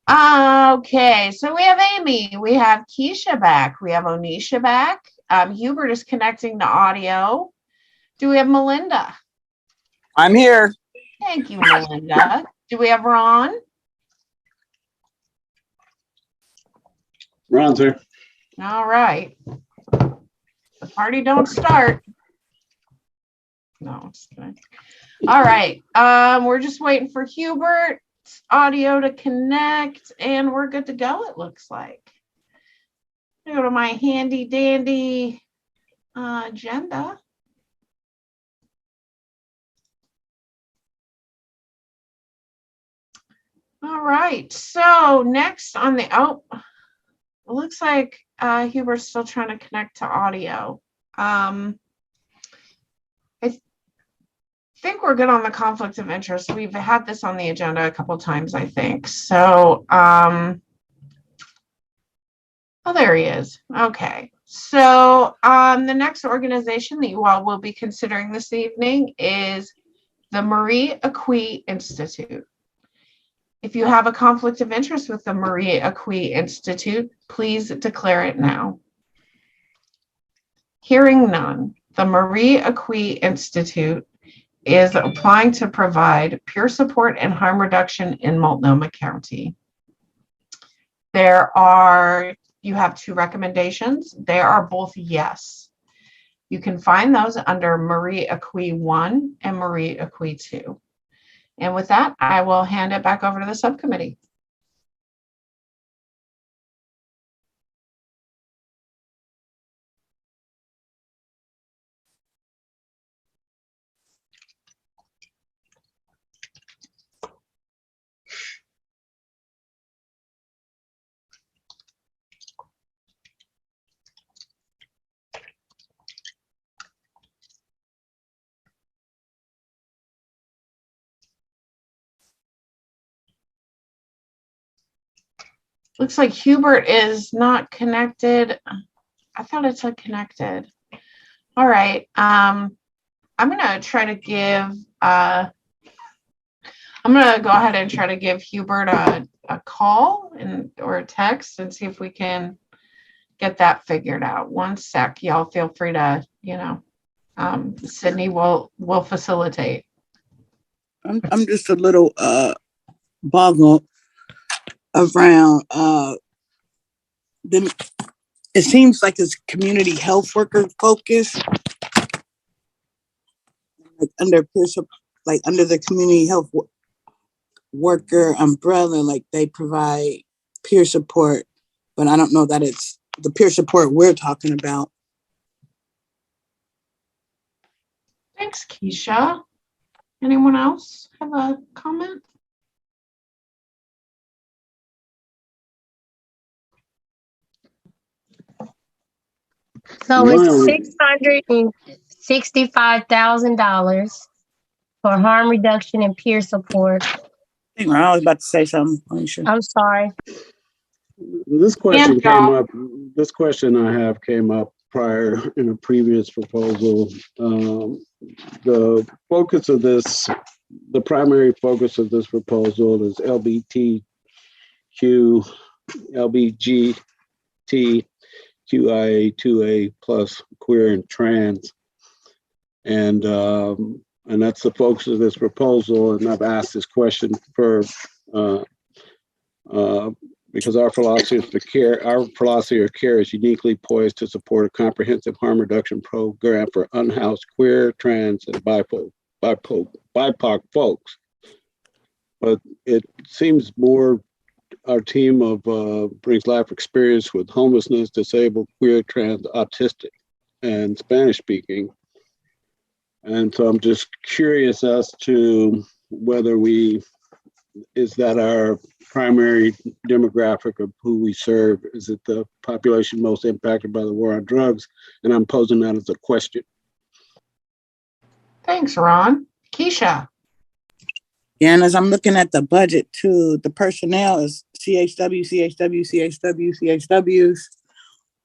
okay, so we have Amy, we have Keisha back, we have Onisha back. Hubert is connecting to audio. Do we have Melinda? I'm here. Thank you, Melinda. Do we have Ron? Ron's here. All right. The party don't start. No, just kidding. All right. We're just waiting for Hubert's audio to connect and we're good to go, it looks like. I go to my handy dandy agenda. All right. So next on the it looks like Hubert's still trying to connect to audio. I think we're good on the conflict of interest. We've had this on the agenda a couple times, I think. So, oh, there he is. Okay. So, the next organization that you all will be considering this evening is the Marie Acquis Institute. If you have a conflict of interest with the Marie Acquis Institute, please declare it now. Hearing none, the Marie Acquis Institute is applying to provide peer support and harm reduction in Multnomah County. You have two recommendations. They are both yes. You can find those under Marie Acquis 1 and Marie Acquis 2. And with that, I will hand it back over to the subcommittee. Looks like Hubert is not connected. I thought it said connected. All right. I'm gonna try to give I'm gonna go ahead and try to give Hubert a call or a text and see if we can get that figured out. One sec, y'all feel free to, Sydney will facilitate. I'm just a little boggled around it seems like it's community health worker focused, like under the community health worker umbrella, like they provide peer support, but I don't know that it's the peer support we're talking about. Thanks, Keisha. Anyone else have a comment? So it's $665,000 for harm reduction and peer support. I was about to say something. I'm sorry. This question came up. This question I have came up prior in a previous proposal. The focus of this the primary focus of this proposal is LBGT, QIA2A plus queer and trans. And that's the focus of this proposal. And I've asked this question for because our philosophy of care is uniquely poised to support a comprehensive harm reduction program for unhoused queer, trans, and BIPOC folks. But it seems more our team of brings life experience with homelessness, disabled, queer, trans, autistic, and Spanish speaking. And so I'm just curious as to whether is that our primary demographic of who we serve? Is it the population most impacted by the war on drugs? And I'm posing that as a question. Thanks, Ron. Keisha. Yeah, and as I'm looking at the budget too, the personnel is CHWs,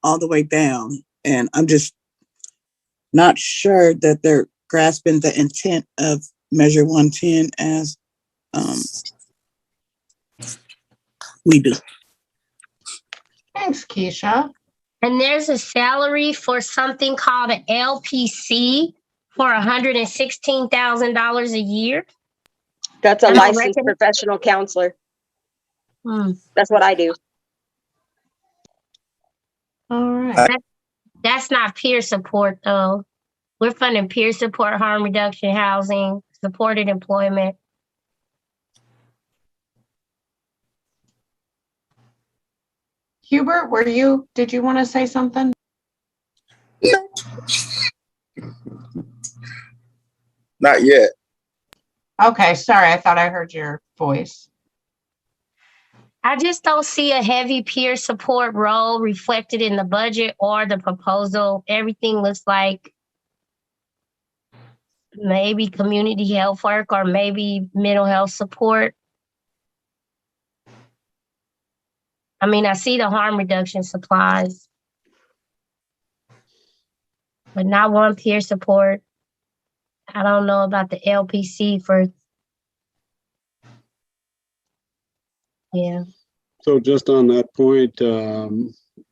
all the way down. And I'm just not sure that they're grasping the intent of Measure 110 as we do. Thanks, Keisha. And there's a salary for something called an LPC for $116,000 a year. That's a Am I licensed reckoning? professional counselor. Hmm. That's what I do. All right. That's not peer support, though. We're funding peer support, harm reduction, housing, supported employment. Hubert, did you want to say something? Not yet. Okay, sorry. I thought I heard your voice. I just don't see a heavy peer support role reflected in the budget or the proposal. Everything looks like maybe community health work or maybe mental health support. I mean, I see the harm reduction supplies, but not one peer support. I don't know about the LPC for, yeah. So just on that point,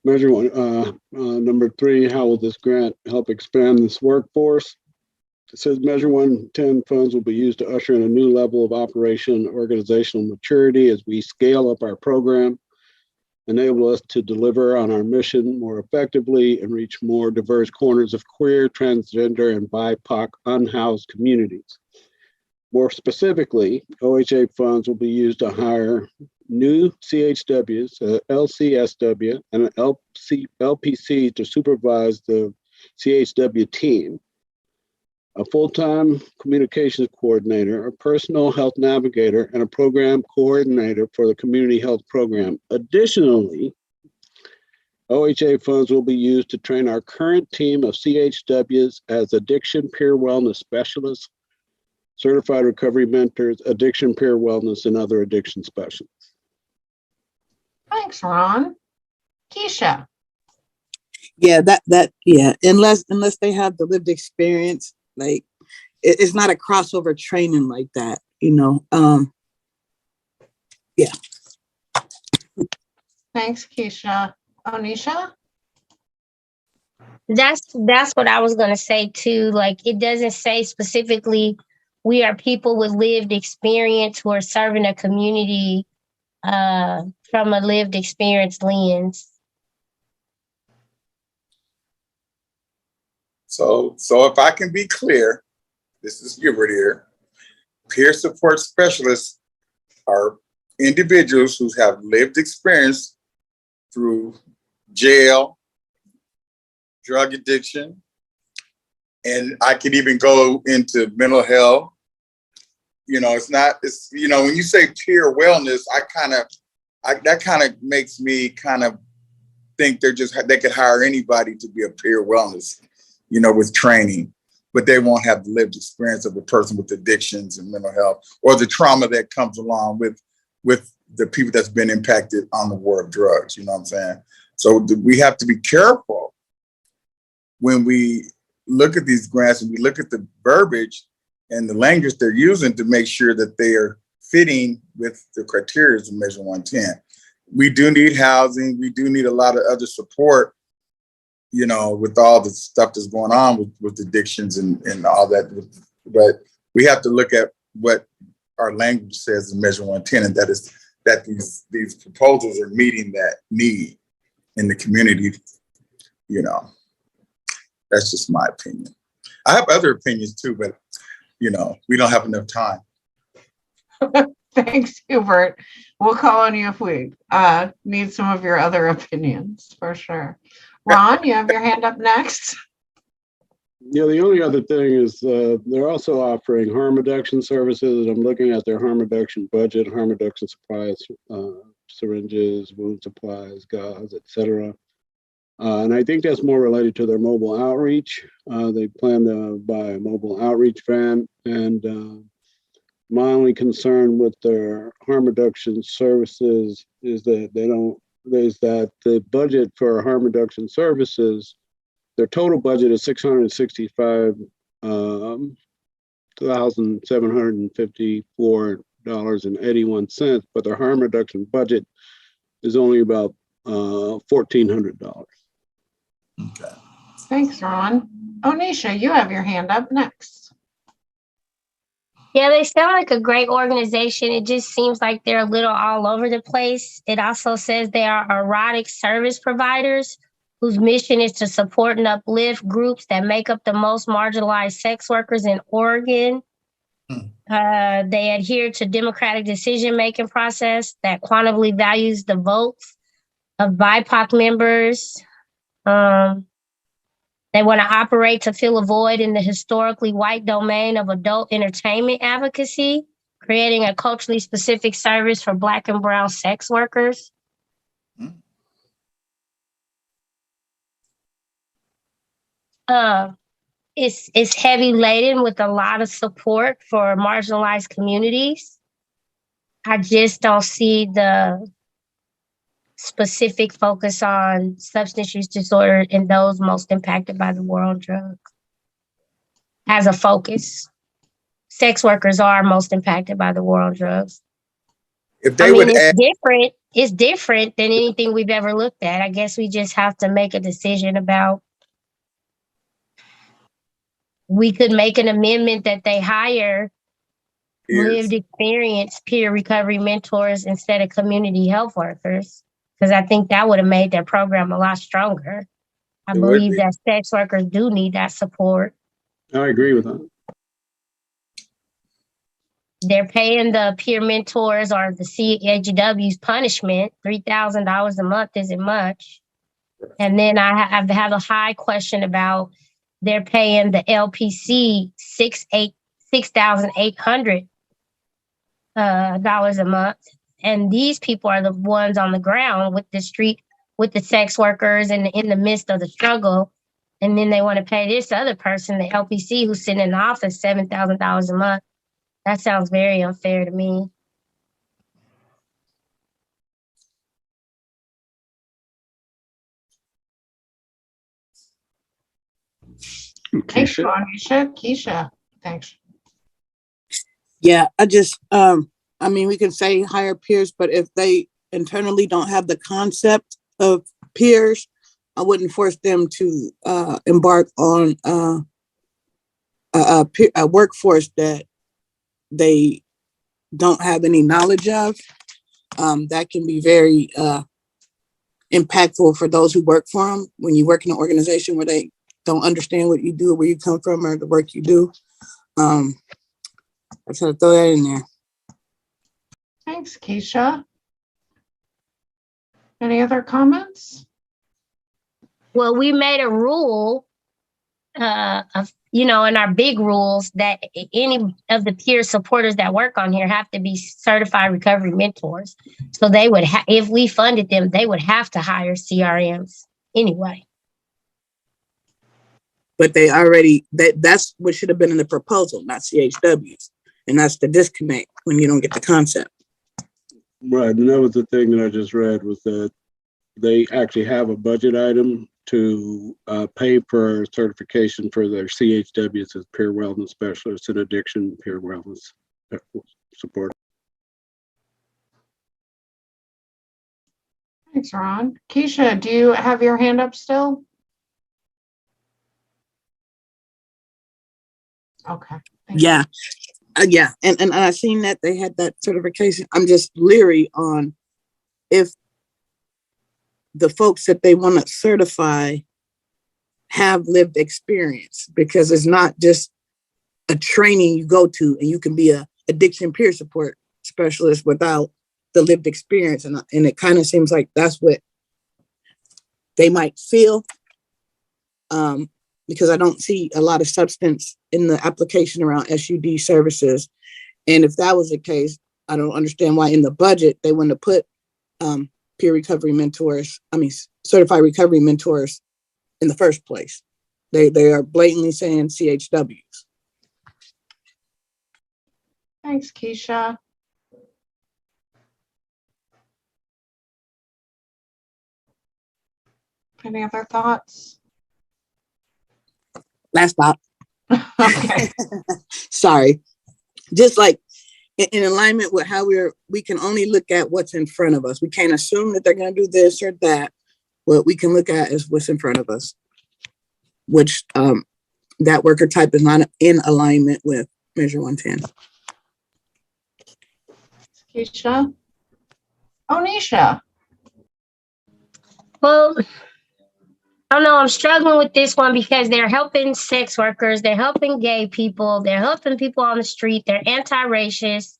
measure one, number 3, how will this grant help expand this workforce? It says Measure 110 funds will be used to usher in a new level of operation and organizational maturity as we scale up our program, enable us to deliver on our mission more effectively and reach more diverse corners of queer, transgender, and BIPOC unhoused communities. More specifically, OHA funds will be used to hire new CHWs, LCSW, and an LPC to supervise the CHW team, a full-time communications coordinator, a personal health navigator, and a program coordinator for the community health program. Additionally, OHA funds will be used to train our current team of CHWs as addiction peer wellness specialists, certified recovery mentors, addiction peer wellness, and other addiction specialists. Thanks, Ron. Keisha. Yeah, unless they have the lived experience, like it's not a crossover training like that, yeah. Thanks, Keisha. Onisha? That's what I was gonna say too. Like, it doesn't say specifically we are people with lived experience who are serving a community from a lived experience lens. So if I can be clear, this is Hubert here. Peer support specialists are individuals who have lived experience through jail, drug addiction, and I could even go into mental health. When you say peer wellness, that kind of makes me kind of think they could hire anybody to be a peer wellness, with training, but they won't have the lived experience of a person with addictions and mental health or the trauma that comes along with the people that's been impacted on the war of drugs. You know what I'm saying? So we have to be careful when we look at these grants and we look at the verbiage and the language they're using to make sure that they are fitting with the criteria of Measure 110. We do need housing. We do need a lot of other support, you know, with all the stuff that's going on with addictions and all that. But we have to look at what our language says in Measure 110, and that is that these proposals are meeting that need in the community. You know, that's just my opinion. I have other opinions too, but you know, we don't have enough time. Thanks, Hubert. We'll call on you if we need some of your other opinions, for sure. Ron, you have your hand up next. Yeah, the only other thing is they're also offering harm reduction services. I'm looking at their harm reduction budget, harm reduction supplies, syringes, wound supplies, gauze, etc. And I think that's more related to their mobile outreach. They plan to buy a mobile outreach van. And my only concern with their harm reduction services is that the budget for harm reduction services, their total budget is $665,754.81, but their harm reduction budget is only about $1,400. Okay. Thanks, Ron. Onisha, you have your hand up next. Yeah, they sound like a great organization. It just seems like they're a little all over the place. It also says they are erotic service providers whose mission is to support and uplift groups that make up the most marginalized sex workers in Oregon. They adhere to democratic decision-making process that quantitably values the votes of BIPOC members. They want to operate to fill a void in the historically white domain of adult entertainment advocacy, creating a culturally specific service for Black and brown sex workers. It's heavy laden with a lot of support for marginalized communities. I just don't see the specific focus on substance use disorder and those most impacted by the war on drugs as a focus. Sex workers are most impacted by the war on drugs. If they would add, it's different than anything we've ever looked at. I guess we just have to make a decision about. We could make an amendment that they hire lived experience peer recovery mentors instead of community health workers, because I think that would have made their program a lot stronger. I believe that sex workers do need that support. I agree with that. They're paying the peer mentors or the CHW's punishment. $3,000 a month isn't much. And then I have a high question about they're paying the LPC $6,800 a month. And these people are the ones on the ground with the street, with the sex workers and in the midst of the struggle. And then they want to pay this other person, the LPC, who's sitting in the office, $7,000 a month. That sounds very unfair to me. Thanks, Keisha. Thanks. Yeah, I just, I mean, we can say hire peers, but if they internally don't have the concept of peers, I wouldn't force them to embark on a workforce that they don't have any knowledge of. That can be very impactful for those who work for them. When you work in an organization where they don't understand what you do, where you come from, or the work you do. I try to throw that in there. Thanks, Keisha. Any other comments? Well, we made a rule, in our big rules that any of the peer supporters that work on here have to be certified recovery mentors. So they would, if we funded them, they would have to hire CRMs anyway. But they already, that's what should have been in the proposal, not CHWs. And that's the disconnect when you don't get the concept. Right, and that was the thing that I just read, was that they actually have a budget item to pay for certification for their CHWs as peer wellness specialists and addiction peer wellness support. Thanks, Ron. Keisha, do you have your hand up still? Okay. Yeah. Yeah. And I seen that they had that certification. I'm just leery on if the folks that they want to certify have lived experience, because it's not just a training you go to and you can be a addiction peer support specialist without the lived experience. And it kind of seems like that's what they might feel, because I don't see a lot of substance in the application around SUD services. And if that was the case, I don't understand why in the budget they wouldn't have put peer recovery mentors, certified recovery mentors in the first place. They are blatantly saying CHWs. Thanks, Keisha. Any other thoughts? Last thought. Okay. Sorry. Just like in alignment with how we can only look at what's in front of us. We can't assume that they're going to do this or that. What we can look at is what's in front of us, which that worker type is not in alignment with Measure 110. Keisha. Onisha. Well, I don't know. I'm struggling with this one because they're helping sex workers. They're helping gay people. They're helping people on the street. They're anti-racist.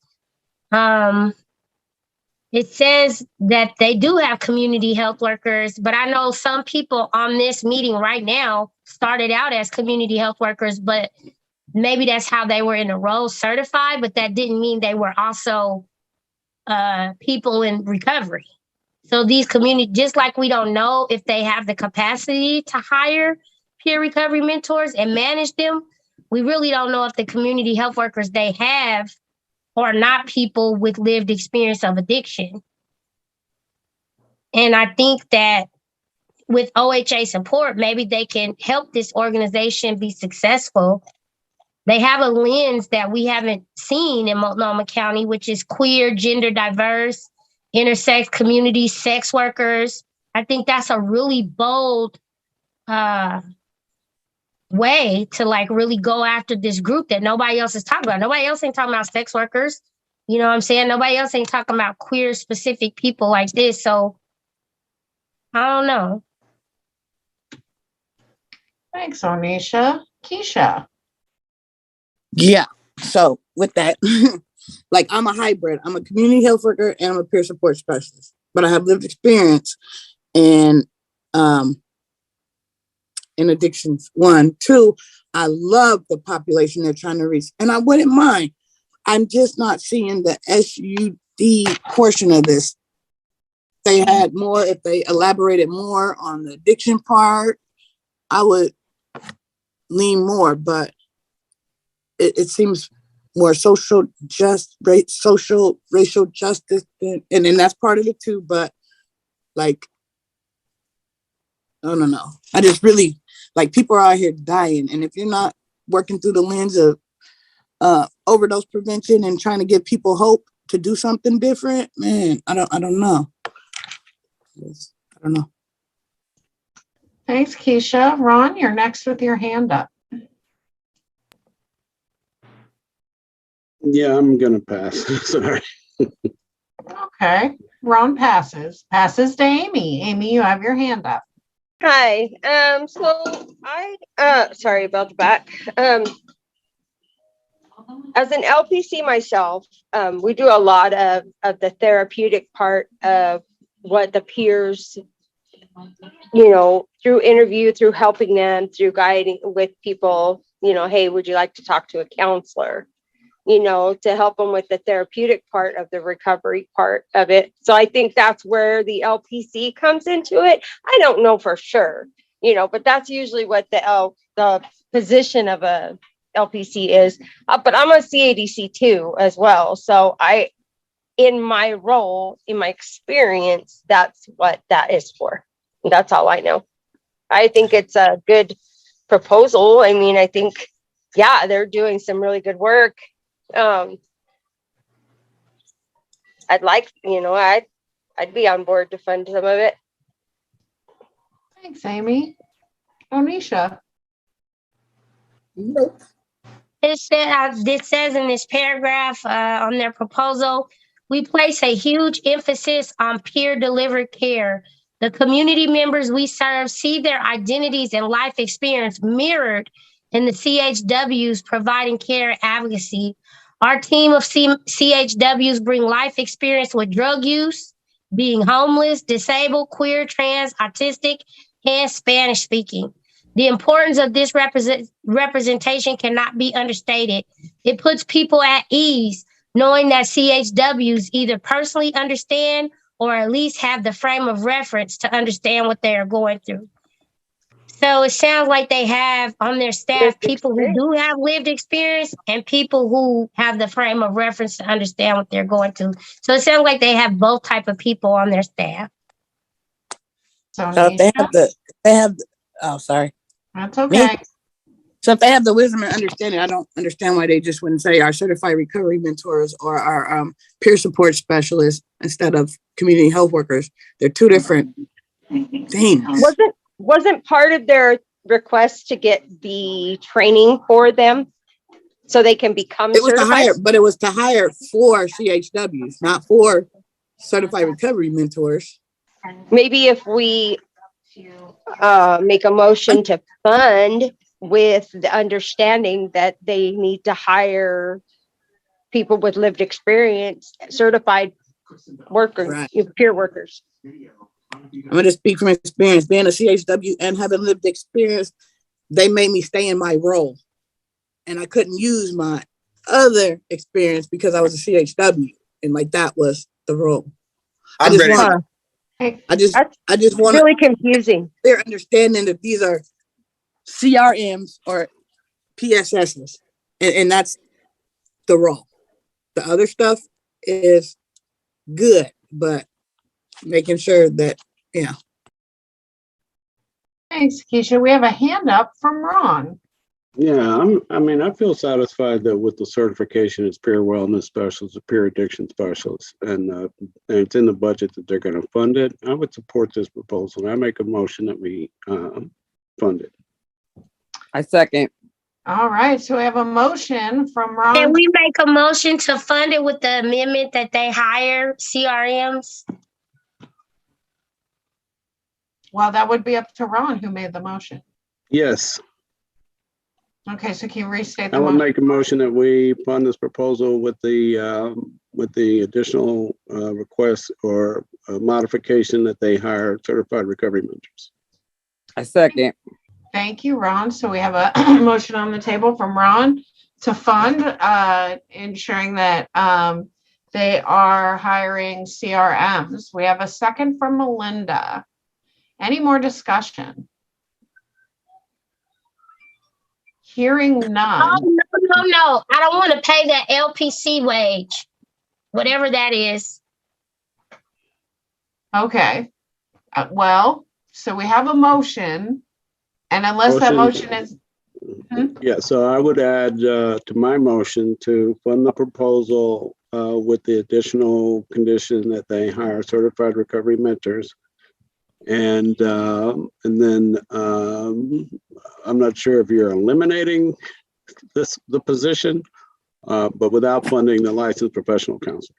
It says that they do have community health workers, but I know some people on this meeting right now started out as community health workers, but maybe that's how they were in the role certified, but that didn't mean they were also people in recovery. So these community, just like we don't know if they have the capacity to hire peer recovery mentors and manage them, we really don't know if the community health workers they have are not people with lived experience of addiction. And I think that with OHA support, maybe they can help this organization be successful. They have a lens that we haven't seen in Multnomah County, which is queer, gender diverse, intersex community, sex workers. I think that's a really bold way to like really go after this group that nobody else is talking about. Nobody else ain't talking about sex workers. You know what I'm saying? Nobody else ain't talking about queer specific people like this. So I don't know. Thanks, Onisha. Keisha. Yeah. So with that, like I'm a hybrid. I'm a community health worker and I'm a peer support specialist, but I have lived experience in addictions. 1, 2, I love the population they're trying to reach, and I wouldn't mind. I'm just not seeing the SUD portion of this. They had more, if they elaborated more on the addiction part, I would lean more, but it seems more racial justice, and then that's part of it too. But like, I don't know. I just really like people are out here dying, and if you're not working through the lens of overdose prevention and trying to give people hope to do something different, man, I don't know. I don't know. Thanks, Keisha. Ron, you're next with your hand up. Yeah, I'm gonna pass. Sorry. Okay. Ron passes. Passes to Amy. Amy, you have your hand up. Hi. So sorry about the back. As an LPC myself, we do a lot of the therapeutic part of what the peers, through interview, through helping them, through guiding with people, hey, would you like to talk to a counselor? To help them with the therapeutic part of the recovery part of it. So I think that's where the LPC comes into it. I don't know for sure, but that's usually what the position of a LPC is. But I'm a CADC too as well. So in my role, in my experience, that's what that is for. That's all I know. I think it's a good proposal. I mean, I think, yeah, they're doing some really good work. I'd like, I'd be on board to fund some of it. Thanks, Amy. Onisha. Nope. It says in this paragraph on their proposal, we place a huge emphasis on peer-delivered care. The community members we serve see their identities and life experience mirrored in the CHWs providing care advocacy. Our team of CHWs bring life experience with drug use, being homeless, disabled, queer, trans, autistic, and Spanish speaking. The importance of this representation cannot be understated. It puts people at ease knowing that CHWs either personally understand or at least have the frame of reference to understand what they are going through. So it sounds like they have on their staff people who do have lived experience and people who have the frame of reference to understand what they're going through. So it sounds like they have both type of people on their staff. So if they have, oh, sorry. That's okay. So if they have the wisdom and understanding, I don't understand why they just wouldn't say our certified recovery mentors or our peer support specialists instead of community health workers. They're two different things. Wasn't part of their request to get the training for them so they can become certified? But it was to hire for CHWs, not for certified recovery mentors. Maybe if we make a motion to fund with the understanding that they need to hire people with lived experience, certified workers, right. Peer workers. I'm going to speak from experience. Being a CHW and having lived experience, they made me stay in my role. And I couldn't use my other experience because I was a CHW. And like that was the role. I just want really confusing. They're understanding that these are CRMs or PSSs. And that's the role. The other stuff is good, but making sure that, yeah. Thanks, Keisha. We have a hand up from Ron. Yeah, I feel satisfied that with the certification as peer wellness specialist, a peer addiction specialist, and it's in the budget that they're going to fund it. I would support this proposal. I make a motion that we fund it. I second. All right, so we have a motion from Ron. Can we make a motion to fund it with the amendment that they hire CRMs? Well, that would be up to Ron who made the motion. Yes. Okay, so can you restate the motion? I motion? would make a motion that we fund this proposal with the additional request or modification that they hire certified recovery mentors. I second. Thank you, Ron. So we have a motion on the table from Ron to fund, ensuring that they are hiring CRMs. We have a second from Melinda. Any more discussion? Hearing none. Oh, no. I don't want to pay that LPC wage, whatever that is. Okay. Well, so we have a motion, and unless that motion is... Yeah, so I would add to my motion to fund the proposal with the additional condition that they hire certified recovery mentors. And then I'm not sure if you're eliminating the position, but without funding the licensed professional counselor.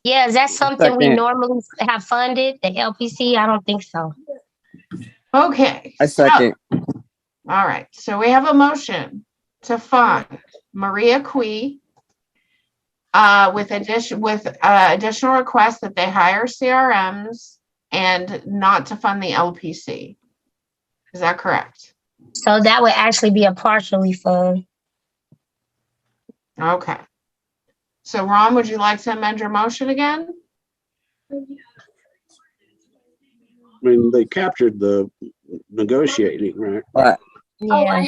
Yeah, is that something we normally have funded, the LPC? I don't think so. Okay. I second. All right, so we have a motion to fund Maria Cui with additional requests that they hire CRMs and not to fund the LPC. Is that correct? So that would actually be a partially fund. Okay. So Ron, would you like to amend your motion again? I mean, they captured the negotiating, right? Right. Yeah. Oh, I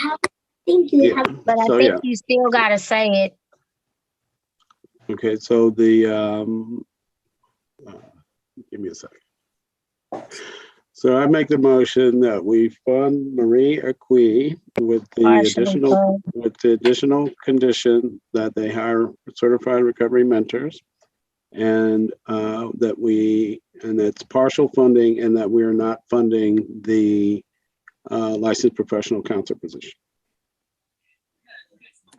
think you have, but I think you still got to say it. Okay, so the give me a second. So I make the motion that we fund Marie Acquis with the additional condition that they hire certified recovery mentors, and that's partial funding, and that we are not funding the licensed professional counselor position.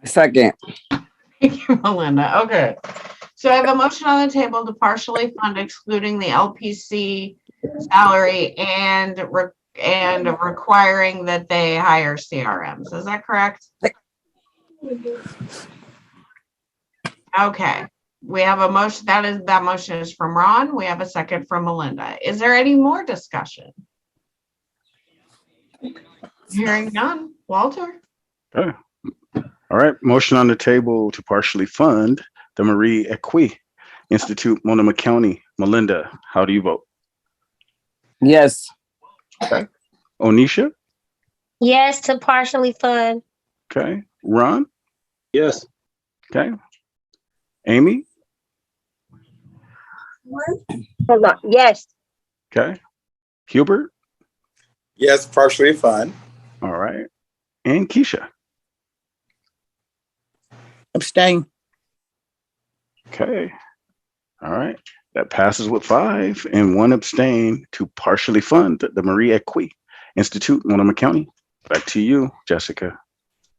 Second. Thank you, Melinda. Okay. So I have a motion on the table to partially fund excluding the LPC salary and requiring that they hire CRMs. Is that correct? Okay. We have a motion. That motion is from Ron. We have a second from Melinda. Is there any more discussion? Hearing none. Walter? Okay. All right. Motion on the table to partially fund the Marie Acquis Institute, Multnomah County. Melinda, how do you vote? Yes. Okay. Onisha? Yes to partially fund. Okay. Ron? Yes. Okay. Amy? Hold on. Yes. Okay. Hubert? Yes, partially fund. All right. And Keisha? Abstain. Okay. All right. That passes with 5 and 1 abstain to partially fund the Marie Acquis Institute, Multnomah County. Back to you, Jessica.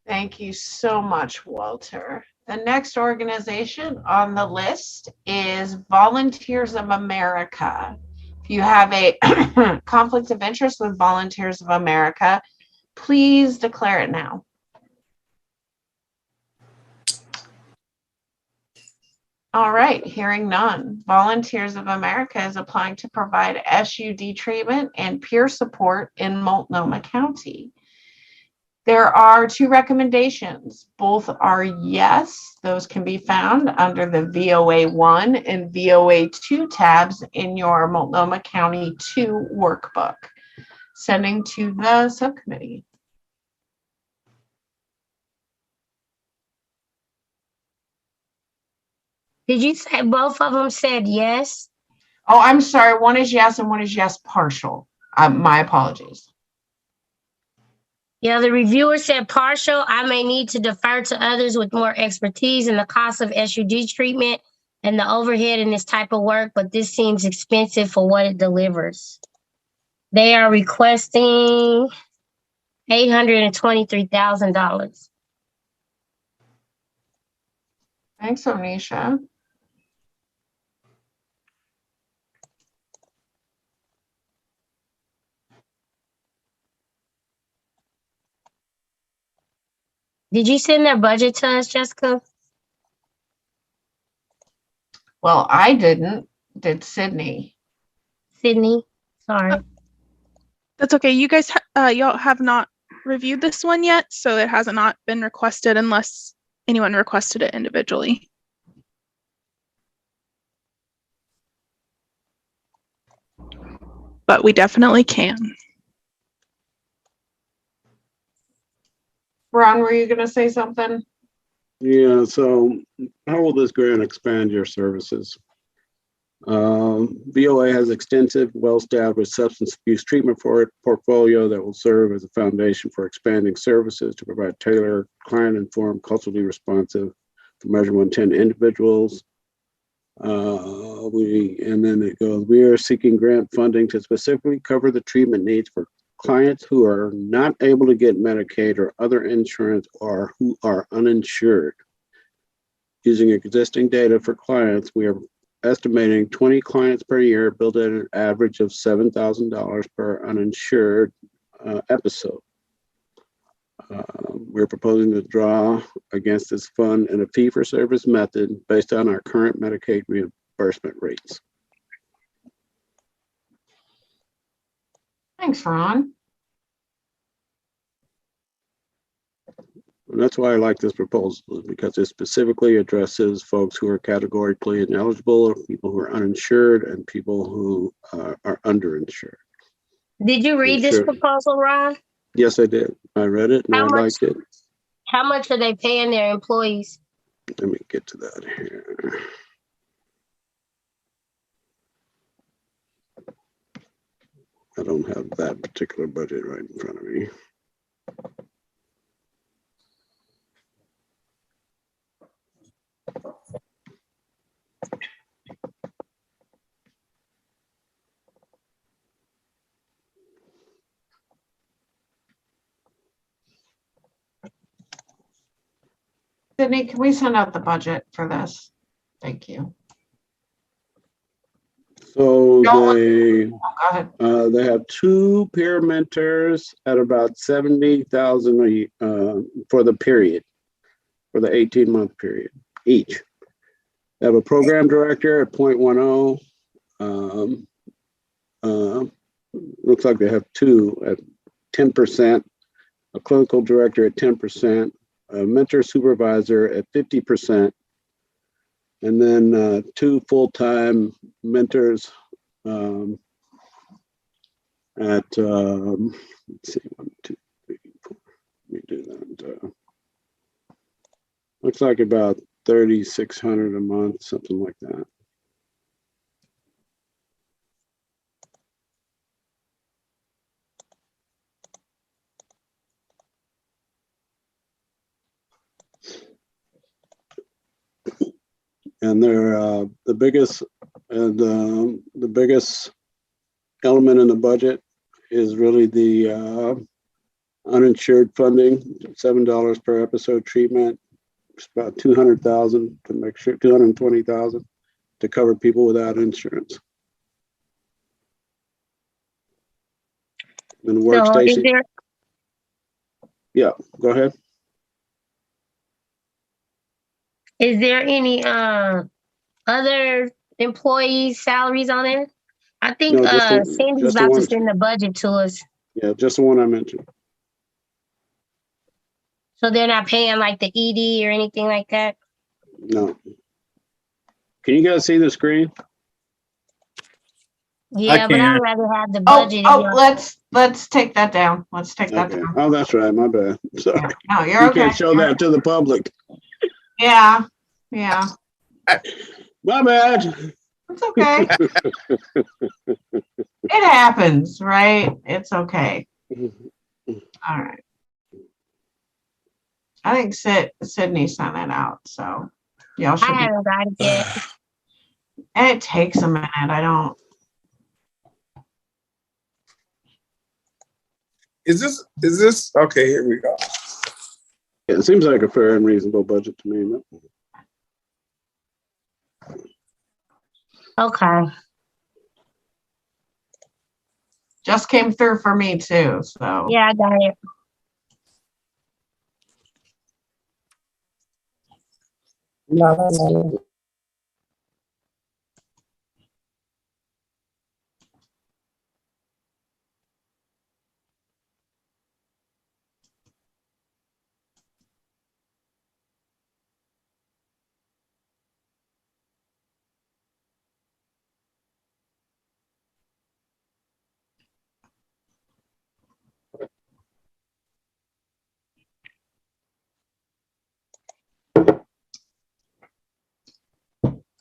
Thank you so much, Walter. The next organization on the list is Volunteers of America. If you have a conflict of interest with Volunteers of America, please declare it now. All right, hearing none. Volunteers of America is applying to provide SUD treatment and peer support in Multnomah County. There are 2 recommendations. Both are yes. Those can be found under the VOA 1 and VOA 2 tabs in your Multnomah County 2 workbook. Sending to the subcommittee. Did you say both of them said yes? Oh, I'm sorry. One is yes and one is yes partial. My apologies. Yeah, the reviewer said partial. I may need to defer to others with more expertise in the cost of SUD treatment and the overhead in this type of work, but this seems expensive for what it delivers. They are requesting $823,000. Thanks, Onisha. Did you send their budget to us, Jessica? Well, I didn't. Did Sydney? Sydney, sorry. That's okay. You guys, y'all have not reviewed this one yet, so it has not been requested unless anyone requested it individually. But we definitely can. Ron, were you going to say something? Yeah, so how will this grant expand your services? VOA has extensive, well-established substance abuse treatment portfolio that will serve as a foundation for expanding services to provide tailored, client-informed, culturally responsive for Measure 110 individuals. And then it goes, we are seeking grant funding to specifically cover the treatment needs for clients who are not able to get Medicaid or other insurance or who are uninsured. Using existing data for clients, we are estimating 20 clients per year, billed at an average of $7,000 per uninsured episode. We're proposing to draw against this fund in a fee-for-service method based on our current Medicaid reimbursement rates. Thanks, Ron. And that's why I like this proposal, because it specifically addresses folks who are categorically ineligible, people who are uninsured, and people who are underinsured. Did you read this proposal, Ron? Yes, I did. I read it and I liked it. How much are they paying their employees? Let me get to that here. I don't have that particular budget right in front of me. Sydney, can we send out the budget for this? Thank you. So Go ahead. they have 2 peer mentors at about 70,000 for the period, for the 18-month period each. They have a program director at 0.10. Looks like they have 2 at 10%, a clinical director at 10%, a mentor supervisor at 50%, and then 2 full-time mentors at let's see, 1, 2, 3, 4. Let me do that. Looks like about 3,600 a month, something like that. And they're the biggest element in the budget is really the uninsured funding, $7 per episode treatment. It's about 200,000 to make sure, 220,000 to cover people without insurance. And the workstation. Yeah, go ahead. Is there any other employees' salaries on there? I think No, Cindy's about to send the budget to us. Yeah, just the one I mentioned. So they're not paying like the ED or anything like that? No. Can you guys see the screen? Yeah, but I'd rather have the Oh, budget. let's take that down. Let's take that down. Oh, that's right. My bad. Sorry. No, you're You okay. can't show that to the public. Yeah. My bad. It's okay. It happens, right? It's okay. All right. I think Sydney sent it out, so y'all should. I haven't got it yet. And it takes a minute. I don't. Is this okay? Here we go. Yeah, it seems like a fair and reasonable budget to me. No? Okay. Just came through for me too, so. Yeah, I got it.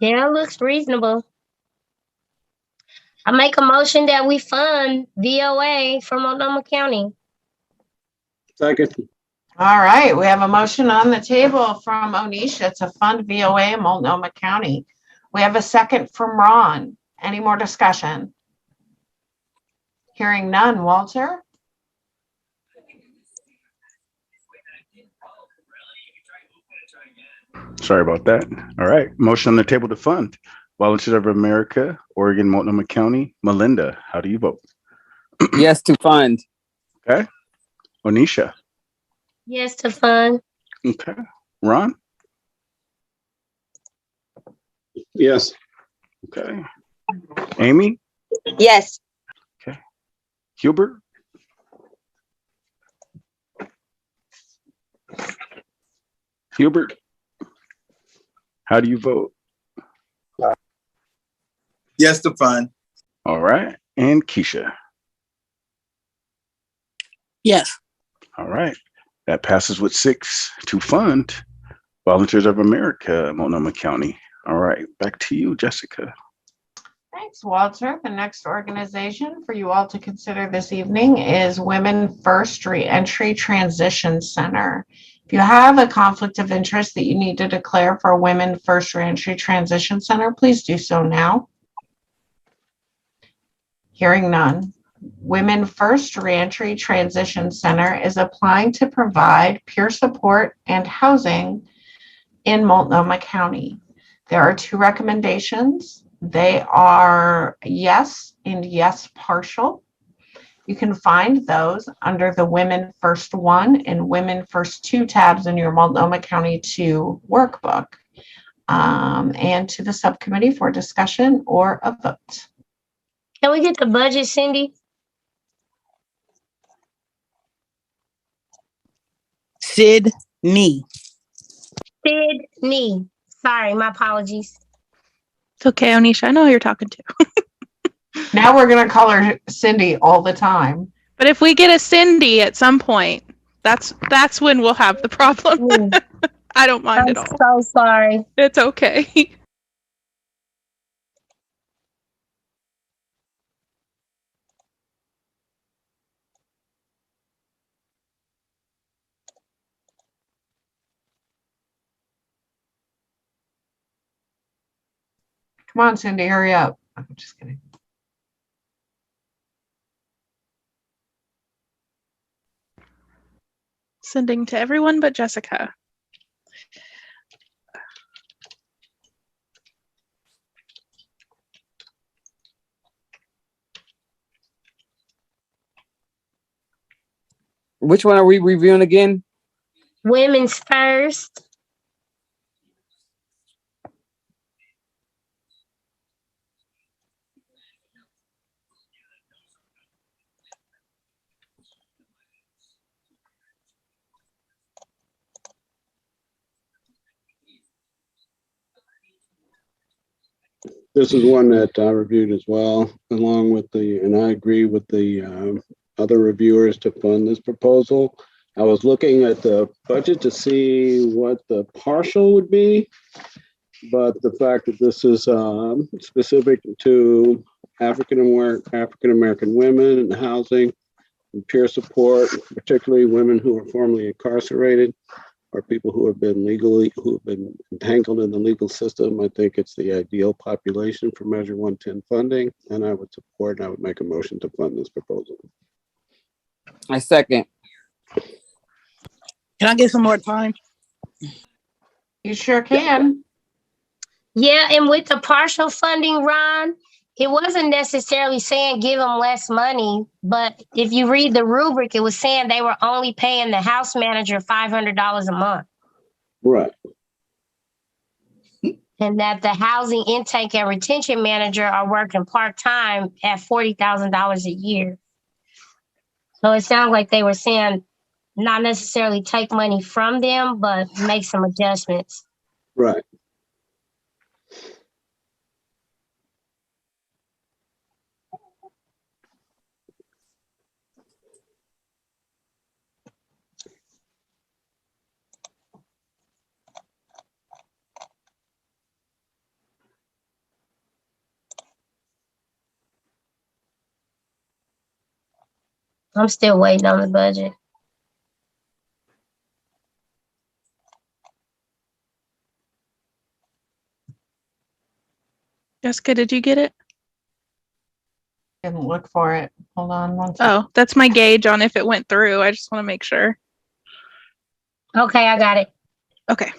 Yeah, it looks reasonable. I make a motion that we fund VOA for Multnomah County. Second. All right, we have a motion on the table from Onisha to fund VOA in Multnomah County. We have a second from Ron. Any more discussion? Hearing none. Walter? Sorry about that. All right. Motion on the table to fund Volunteers of America, Oregon, Multnomah County. Melinda, how do you vote? Yes to fund. Okay. Onisha. Yes to fund. Okay. Ron? Yes. Okay. Amy? Yes. Okay. Hubert? Hubert? How do you vote? Yes to fund. All right. And Keisha? Yes. All right. That passes with 6 to fund Volunteers of America, Multnomah County. All right. Back to you, Jessica. Thanks, Walter. The next organization for you all to consider this evening is Women First Reentry Transition Center. If you have a conflict of interest that you need to declare for Women First Reentry Transition Center, please do so now. Hearing none. Women First Reentry Transition Center is applying to provide peer support and housing in Multnomah County. There are two recommendations. They are yes and yes partial. You can find those under the Women First 1 and Women First 2 tabs in your Multnomah County 2 workbook, and to the subcommittee for discussion or a vote. Can we get the budget, Cindy? Sydney. Sydney. Sorry, my apologies. It's okay, Onisha. I know who you're talking to. Now we're going to call her Cindy all the time. But if we get a Cindy at some point, that's when we'll have the problem. I don't mind at all. I'm so sorry. It's okay. Come on, Cindy, hurry up. I'm just kidding. Sending to everyone but Jessica. Which one are we reviewing again? Women's First. This is one that I reviewed as well, along with and I agree with the other reviewers to fund this proposal. I was looking at the budget to see what the partial would be, but the fact that this is specific to African American women and housing and peer support, particularly women who are formerly incarcerated, or people who have been entangled in the legal system. I think it's the ideal population for Measure 110 funding, and I would support and I would make a motion to fund this proposal. I second. Can I get some more time? You sure can. Yeah, and with the partial funding, Ron, it wasn't necessarily saying give them less money, but if you read the rubric, it was saying they were only paying the house manager $500 a month. Right. And that the housing intake and retention manager are working part-time at $40,000 a year. So it sounds like they were saying not necessarily take money from them, but make some adjustments. Right. I'm still waiting on the budget. Jessica, did you get it? Didn't look for it. Hold on one second. Oh, that's my gauge on if it went through. I just want to make sure. Okay, I got it. Okay.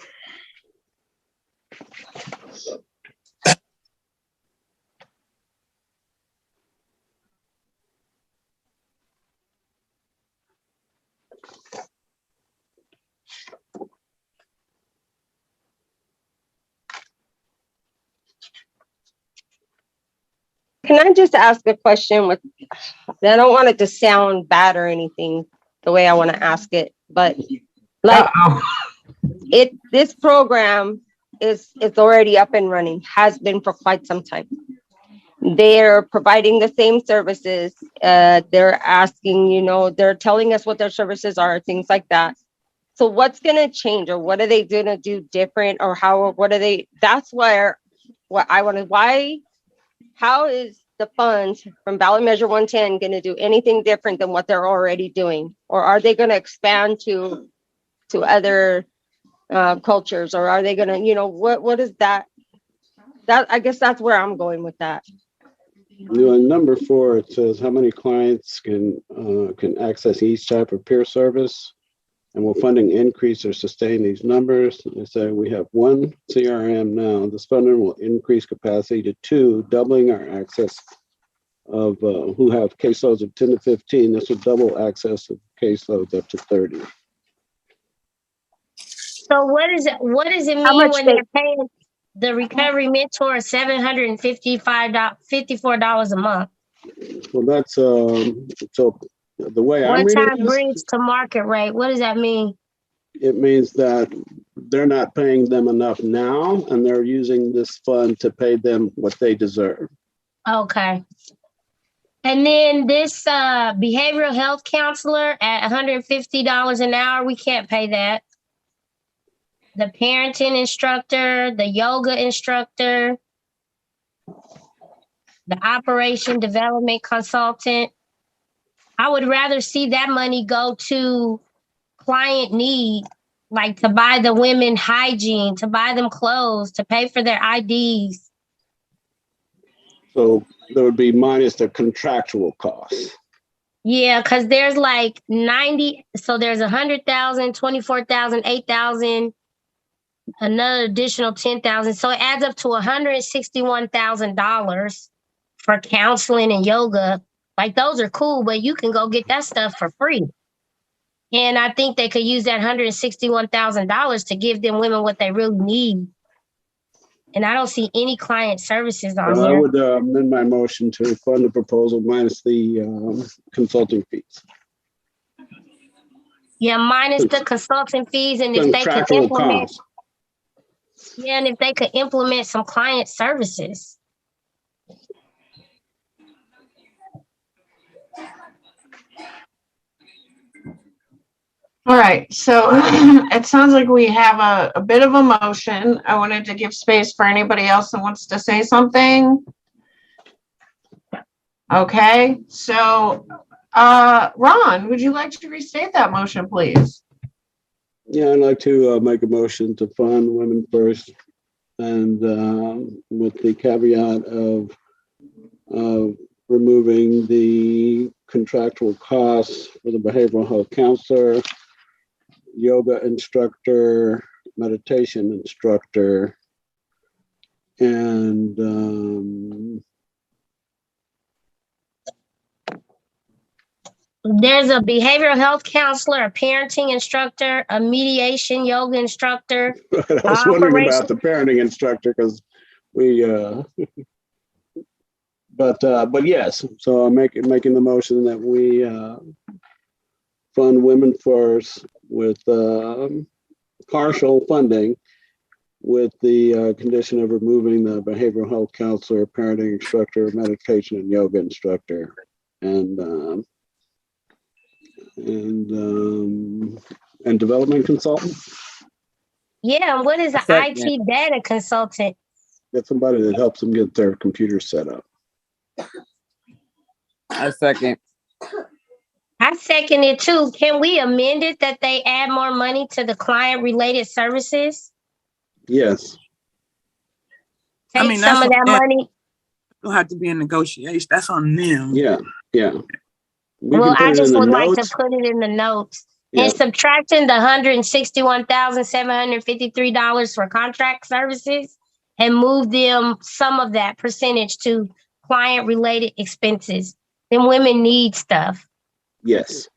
Can I just ask a question I don't want it to sound bad or anything the way I want to ask it, but like this program is already up and running, has been for quite some time. They're providing the same services. They're asking, they're telling us what their services are, things like that. So what's going to change, or what are they going to do different, or that's what I wanted. Why how is the funds from ballot measure 110 going to do anything different than what they're already doing? Or are they going to expand to other cultures? Or are they going to, you know, what is that? I guess that's where I'm going with that. Number 4, it says how many clients can access each type of peer service, and will funding increase or sustain these numbers? They say we have 1 CRM now. This funding will increase capacity to 2, doubling our access of who have caseloads of 10 to 15. This will double access of caseloads up to 30. So what does it How mean much when they're paying the recovery mentor $754 a month? Well, that's so the way I'm reading One-time this, bridge to market rate. What does that mean? it means that they're not paying them enough now, and they're using this fund to pay them what they deserve. Okay. And then this behavioral health counselor at $150 an hour, we can't pay that. The parenting instructor, the yoga instructor, the operation development consultant. I would rather see that money go to client need, like to buy the women hygiene, to buy them clothes, to pay for their IDs. So there would be minus the contractual costs. Yeah, because there's like 90. So there's 100,000, 24,000, 8,000, another additional 10,000. So it adds up to $161,000 for counseling and yoga. Like those are cool, but you can go get that stuff for free. And I think they could use that $161,000 to give them women what they really need. And I don't see any client services on I here. would amend my motion to fund the proposal minus the consulting fees. Yeah, minus the consulting fees, and if they could Contractual implement, costs. yeah, and if they could implement some client services. All right, so it sounds like we have a bit of a motion. I wanted to give space for anybody else that wants to say something. Okay, so Ron, would you like to restate that motion, please? Yeah, I'd like to make a motion to fund Women First, and with the caveat of removing the contractual costs for the behavioral health counselor, yoga instructor, meditation instructor, and There's a behavioral health counselor, a parenting instructor, a mediation yoga instructor. I was wondering about the parenting instructor because we, but yes. So I'm making the motion that we fund Women First with partial funding, with the condition of removing the behavioral health counselor, parenting instructor, meditation and yoga instructor, and development consultant. Yeah, and what is an IT data consultant? Get somebody that helps them get their computer set up. I second. I second it too. Can we amend it that they add more money to the client-related services? Yes. Take some of that money. It'll have to be a negotiation. That's on them. Yeah, yeah. Well, I just would like to put it in the notes. Yeah. And subtracting the $161,753 for contract services and move them some of that percentage to client-related expenses. Then women need stuff. Yes.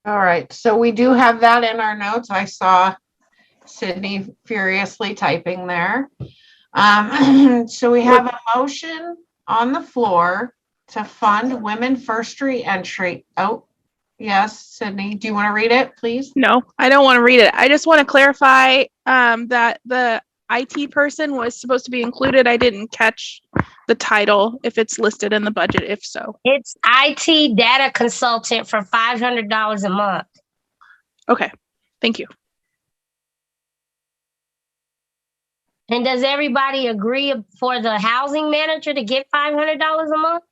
All right, so we do have that in our notes. I saw Sydney furiously typing there. So we have a motion on the floor to fund Women First Reentry. Oh, yes, Sydney, do you want to read it, please? No, I don't want to read it. I just want to clarify that the IT person was supposed to be included. I didn't catch the title, if it's listed in the budget, if so. It's IT data consultant for $500 a month. Okay, thank you. And does everybody agree for the housing manager to get $500 a month?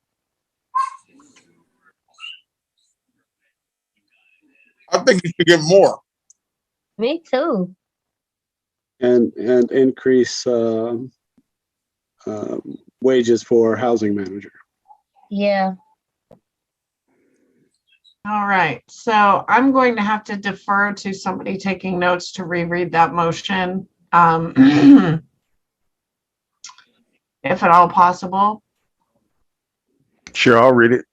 I think you should get more. Me too. And increase wages for housing manager. Yeah. All right, so I'm going to have to defer to somebody taking notes to reread that motion. If at all possible. Sure, I'll read it.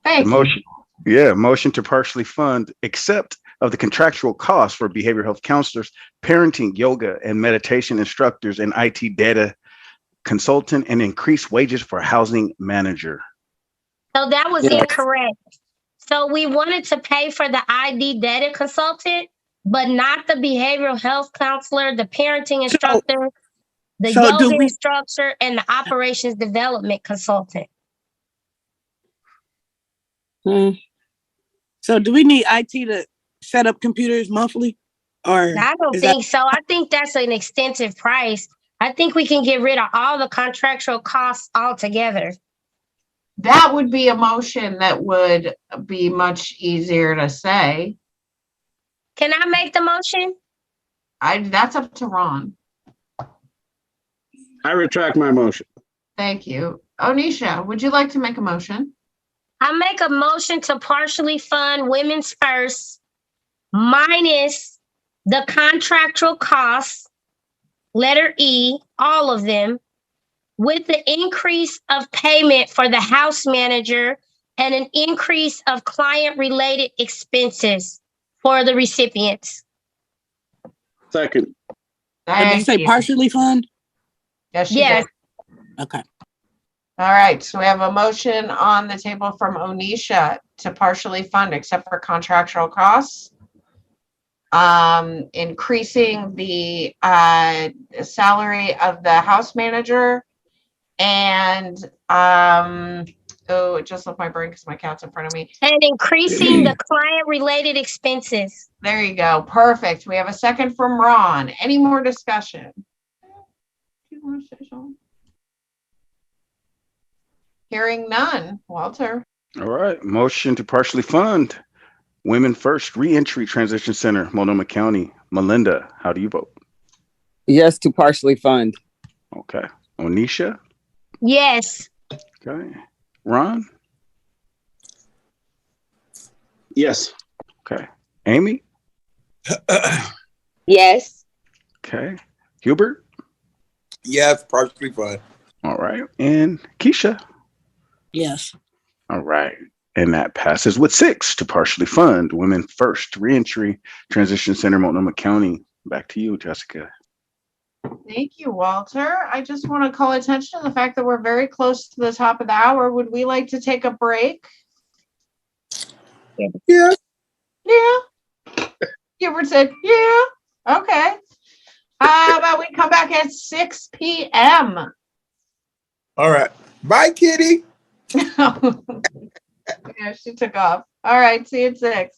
Thank The you. motion, yeah, motion to partially fund, except of the contractual costs for behavioral health counselors, parenting, yoga, and meditation instructors, and IT data consultant, and increase wages for housing manager. So that was Yes. incorrect. So we wanted to pay for the ID data consultant, but not the behavioral health counselor, the parenting instructor, the so do yoga we- instructor, and the operations development consultant. So do we need IT to set up computers monthly? Or I don't is that- think so. I think that's an extensive price. I think we can get rid of all the contractual costs altogether. That would be a motion that would be much easier to say. Can I make the motion? That's up to Ron. I retract my motion. Thank you. Onisha, would you like to make a motion? I make a motion to partially fund Women's First minus the contractual costs, letter E, all of them, with the increase of payment for the house manager and an increase of client-related expenses for the recipients. Second. did you say partially fund? Yes, she Yes. did. Okay. All right, so we have a motion on the table from Onisha to partially fund except for contractual costs. Increasing the salary of the house manager and oh, it just left my brain because my cat's in front of me. And increasing the client-related expenses. There you go. Perfect. We have a second from Ron. Any more discussion? Do you want to say something? Hearing none. Walter. All right, motion to partially fund Women First Reentry Transition Center, Multnomah County. Melinda, how do you vote? Yes to partially fund. Okay. Onisha? Yes. Okay. Ron? Yes. Okay. Amy? Yes. Okay. Hubert? Yes, partially fund. All right. And Keisha? Yes. All right. And that passes with 6 to partially fund Women First Reentry Transition Center, Multnomah County. Back to you, Jessica. Thank you, Walter. I just want to call attention to the fact that we're very close to the top of the hour. Would we like to take a break? Yeah. Yeah. Hubert said, yeah. Okay. How about we come back at 6 p.m.? All right. Bye, kitty. Yeah, she took off. All right. See you at 6.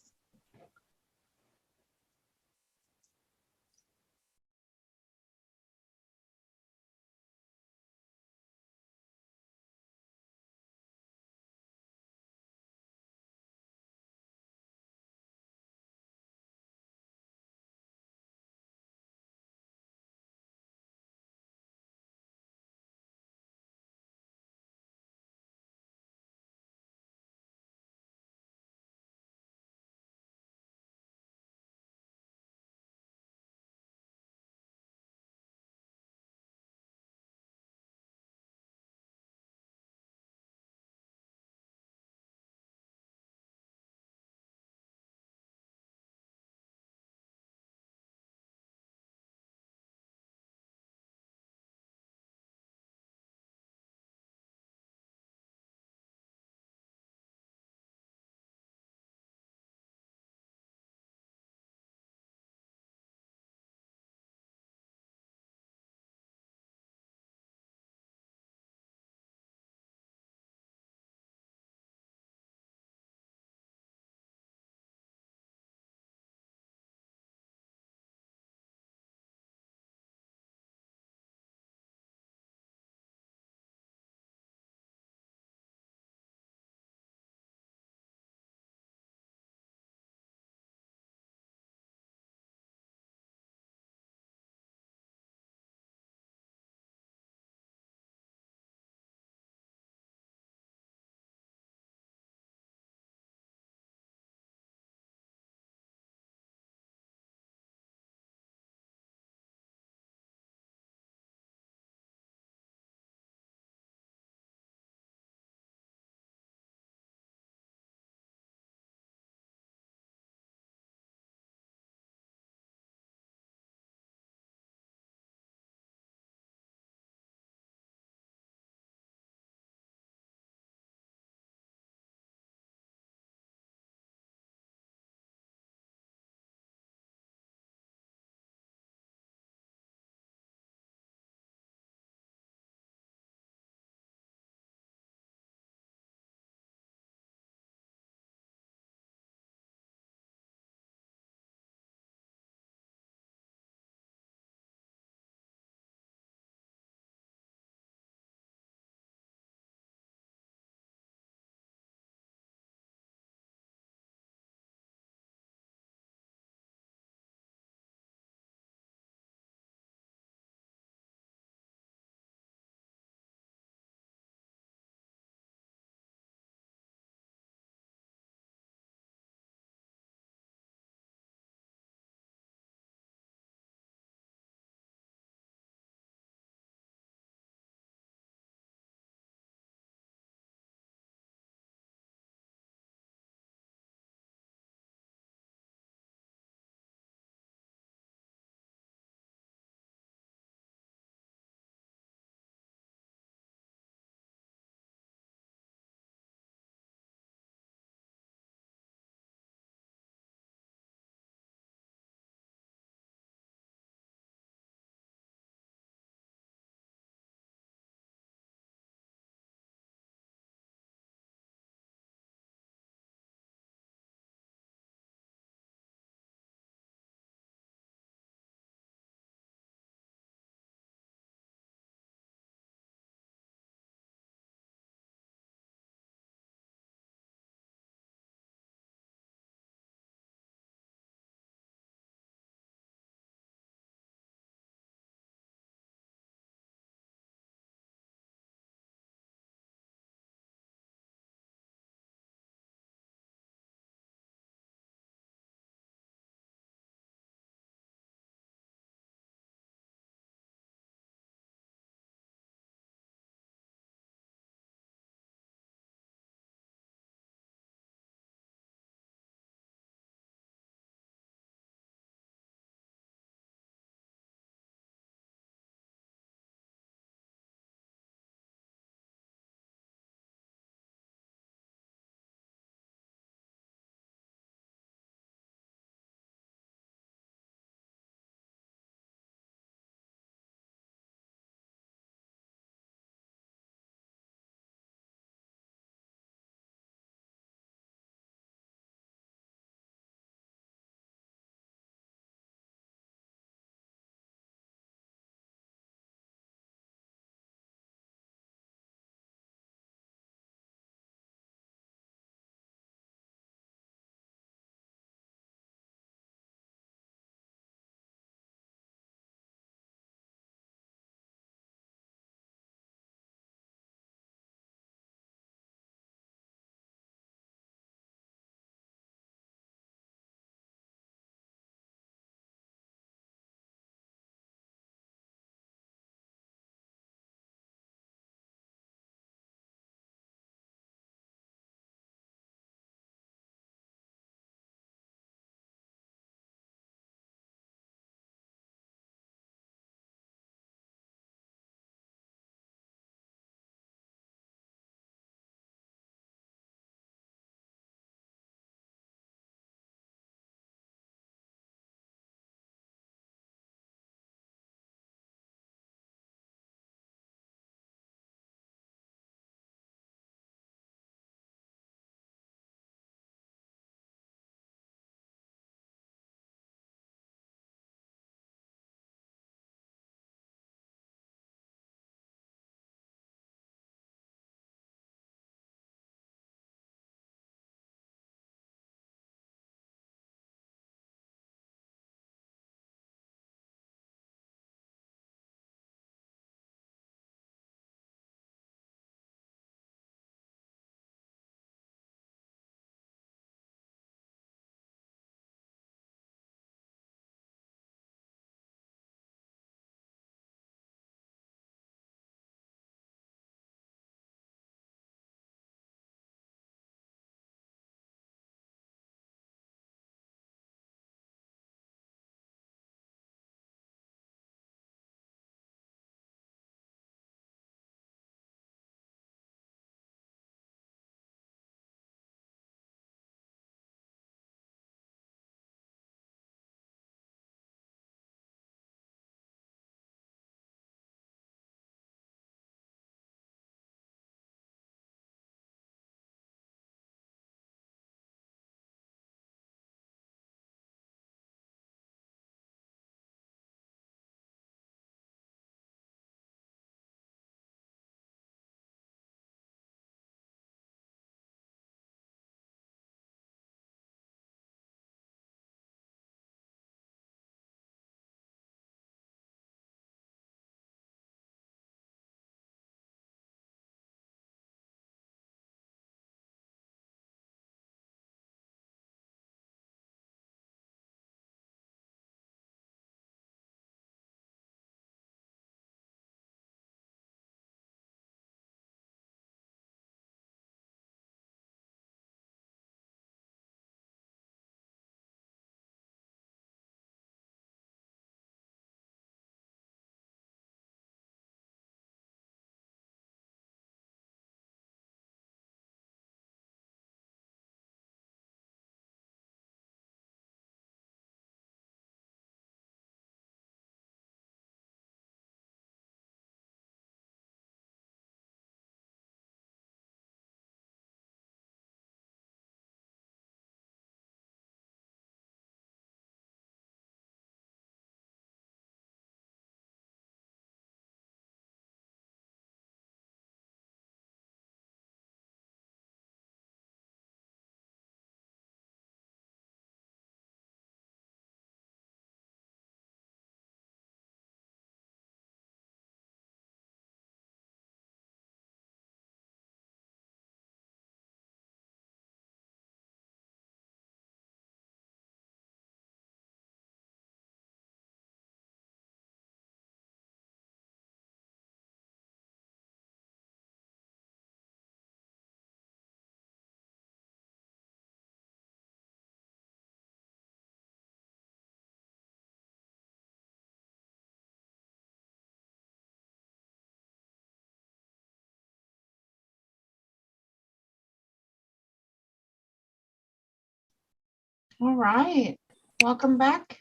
All right. Welcome back.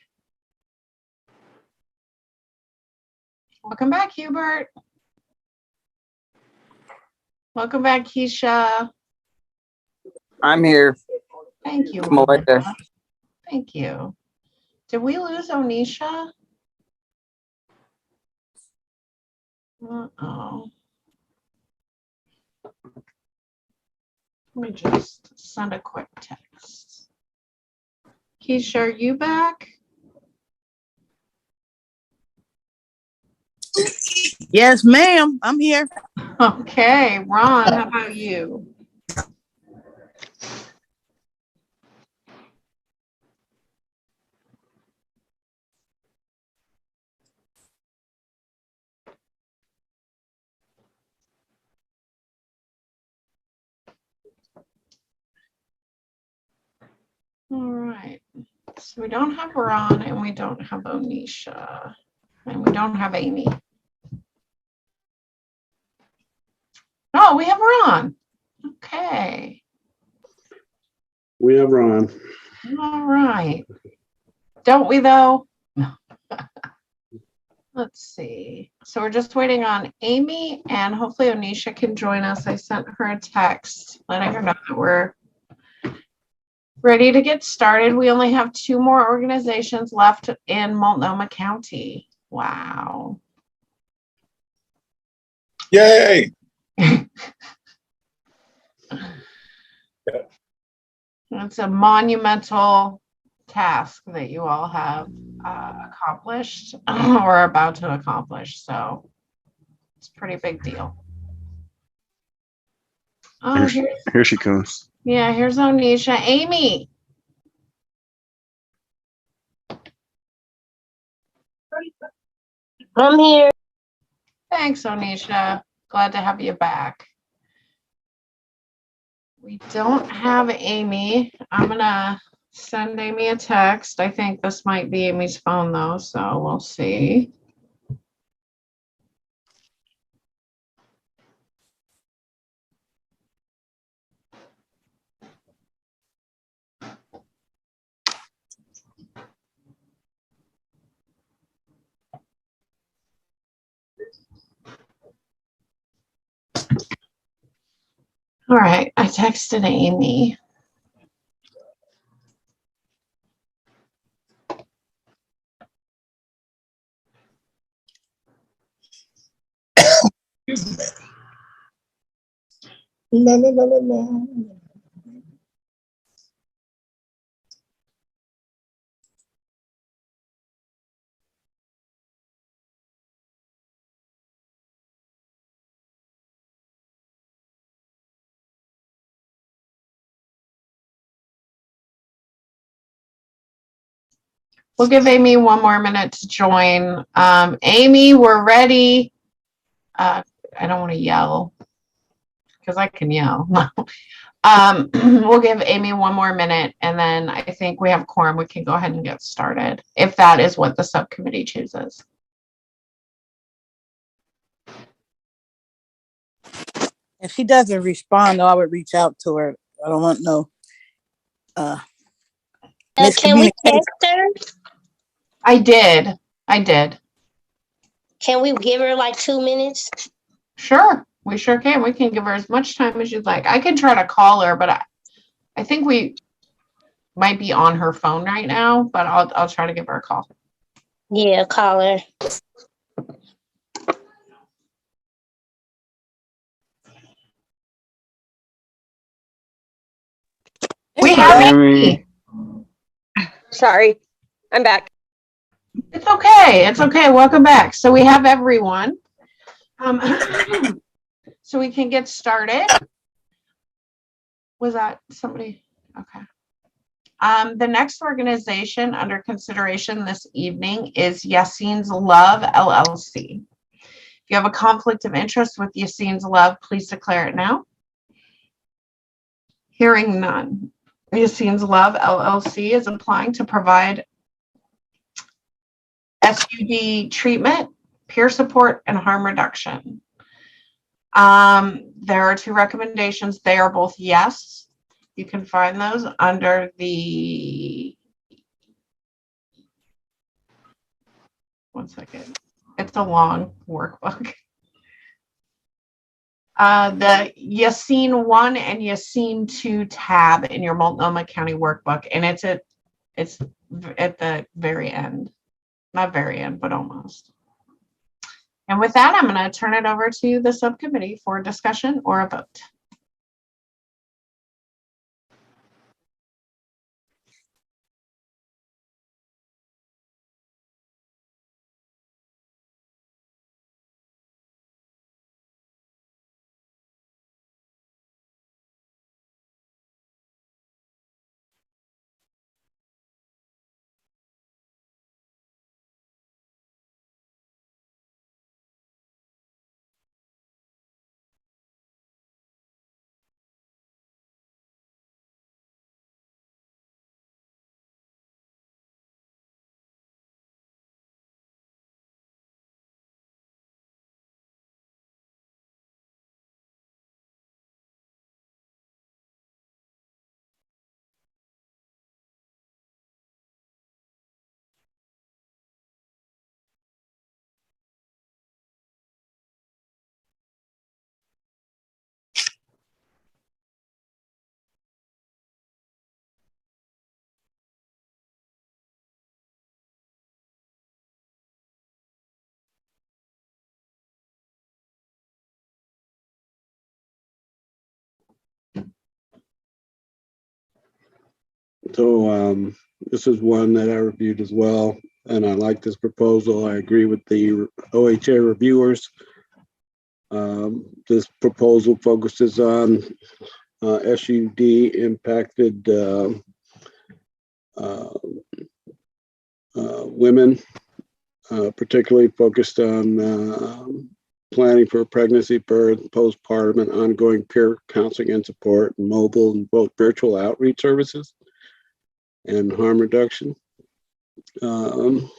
Welcome back, Hubert. Welcome back, Keisha. I'm here. Thank you. Melissa. Thank you. Did we lose Onisha? Uh-oh. Let me just send a quick text. Keisha, are you back? Yes, ma'am. I'm here. Okay, Ron, how about you? All right. So we don't have Ron and we don't have Onisha and we don't have Amy. Oh, we have Ron. Okay. We have Ron. All right. Don't we though? No. Let's see. So we're just waiting on Amy and hopefully Onisha can join us. I sent her a text letting her know that we're ready to get started. We only have 2 more organizations left in Multnomah County. Wow. Yay! It's a monumental task that you all have accomplished or are about to accomplish. So it's a pretty big deal. Oh, Here she comes. Yeah, here's Onisha. Amy. I'm here. Thanks, Onisha. Glad to have you back. We don't have Amy. I'm gonna send Amy a text. I think this might be Amy's phone though, so we'll see. All right, I texted Amy. La, la, la, la, la. We'll give Amy 1 more minute to join. Amy, we're ready. I don't want to yell because I can yell. We'll give Amy 1 more minute and then I think we have quorum. We can go ahead and get started if that is what the subcommittee chooses. If she doesn't respond, though, I would reach out to her. I don't want no Can we text her? I did. Can we give her like 2 minutes? Sure, we sure can. We can give her as much time as you'd like. I can try to call her, but I think we might be on her phone right now, but I'll try to give her a call. Yeah, call her. We have Amy. Sorry, I'm back. It's okay. It's okay. Welcome back. So we have everyone. So we can get started. Was that somebody? Okay. The next organization under consideration this evening is Yassine's Love, LLC. If you have a conflict of interest with Yassine's Love, please declare it now. Hearing none. Yassine's Love, LLC is applying to provide SUD treatment, peer support, and harm reduction. There are 2 recommendations. They are both yes. You can find those under the one second. It's a long workbook. The Yassine 1 and Yassine 2 tab in your Multnomah County workbook, and it's at the very end. Not very end, but almost. And with that, I'm going to turn it over to the subcommittee for discussion or a vote. So this is one that I reviewed as well, and I like this proposal. I agree with the OHA reviewers. This proposal focuses on SUD impacted women, particularly focused on planning for pregnancy, birth, postpartum, and ongoing peer counseling and support, and mobile and both virtual outreach services and harm reduction. So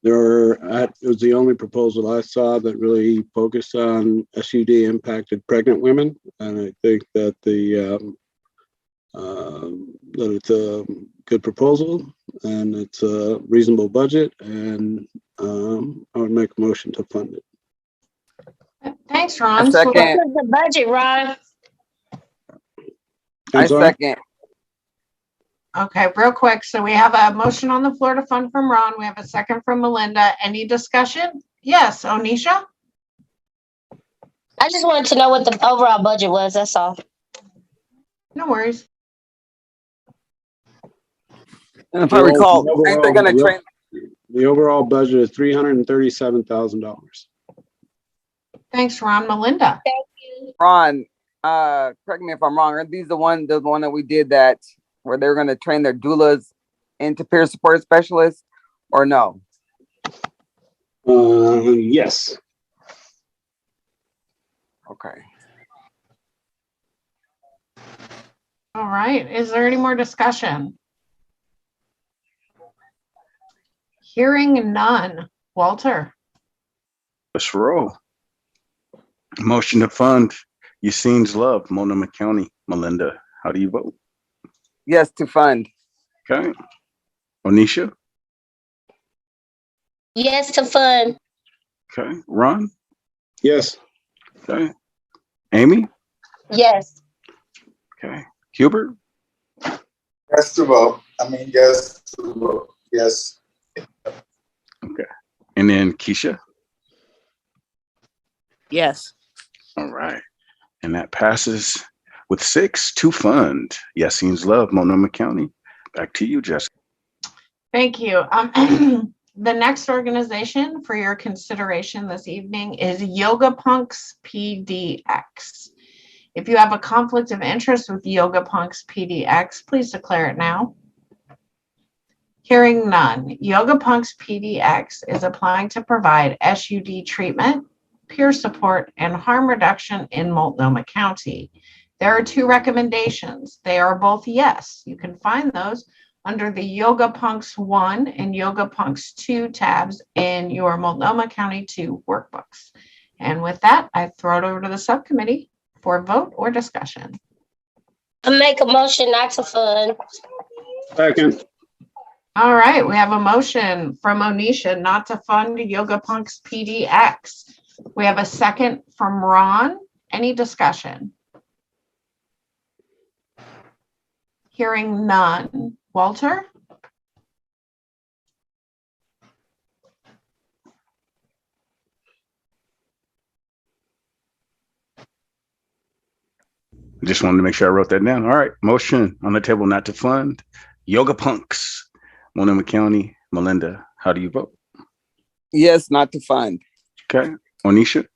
it was the only proposal I saw that really focused on SUD impacted pregnant women, and I think that that it's a good proposal and it's a reasonable budget, and I would make a motion to fund it. Thanks, Ron. I second. What is the budget, Ron? I second. Okay, real quick. So we have a motion on the floor to fund from Ron. We have a second from Melinda. Any discussion? Yes, Onisha? I just wanted to know what the overall budget was. That's all. No worries. And if I recall, I think they're going to train. The overall budget is $337,000. Thanks, Ron. Melinda? Thank you. Ron, correct me if I'm wrong. Are these the one that we did that where they're going to train their doulas into peer support specialists, or no? Yes. Okay. All right. Is there any more discussion? Hearing none. Walter? Let's roll. Motion to fund Yassine's Love, Multnomah County. Melinda, how do you vote? Yes, to fund. Okay. Onisha? Yes to fund. Okay. Ron? Yes. Okay. Amy? Yes. Okay. Hubert? Yes to vote. Yes to vote. Yes. Okay. And then Keisha? Yes. All right. And that passes with 6 to fund Yassine's Love, Multnomah County. Back to you, Jessica. Thank you. The next organization for your consideration this evening is Yoga Punks PDX. If you have a conflict of interest with Yoga Punks PDX, please declare it now. Hearing none, Yoga Punks PDX is applying to provide SUD treatment, peer support, and harm reduction in Multnomah County. There are 2 recommendations. They are both yes. You can find those under the Yoga Punks 1 and Yoga Punks 2 tabs in your Multnomah County 2 workbooks. And with that, I throw it over to the subcommittee for vote or discussion. I make a motion not to fund. Second. All right, we have a motion from Onisha not to fund Yoga Punks PDX. We have a second from Ron. Any discussion? Hearing none. Walter? Just wanted to make sure I wrote that down. All right, motion on the table not to fund Yoga Punks, Multnomah County. Melinda, how do you vote? Yes, not to fund. Okay. Onisha?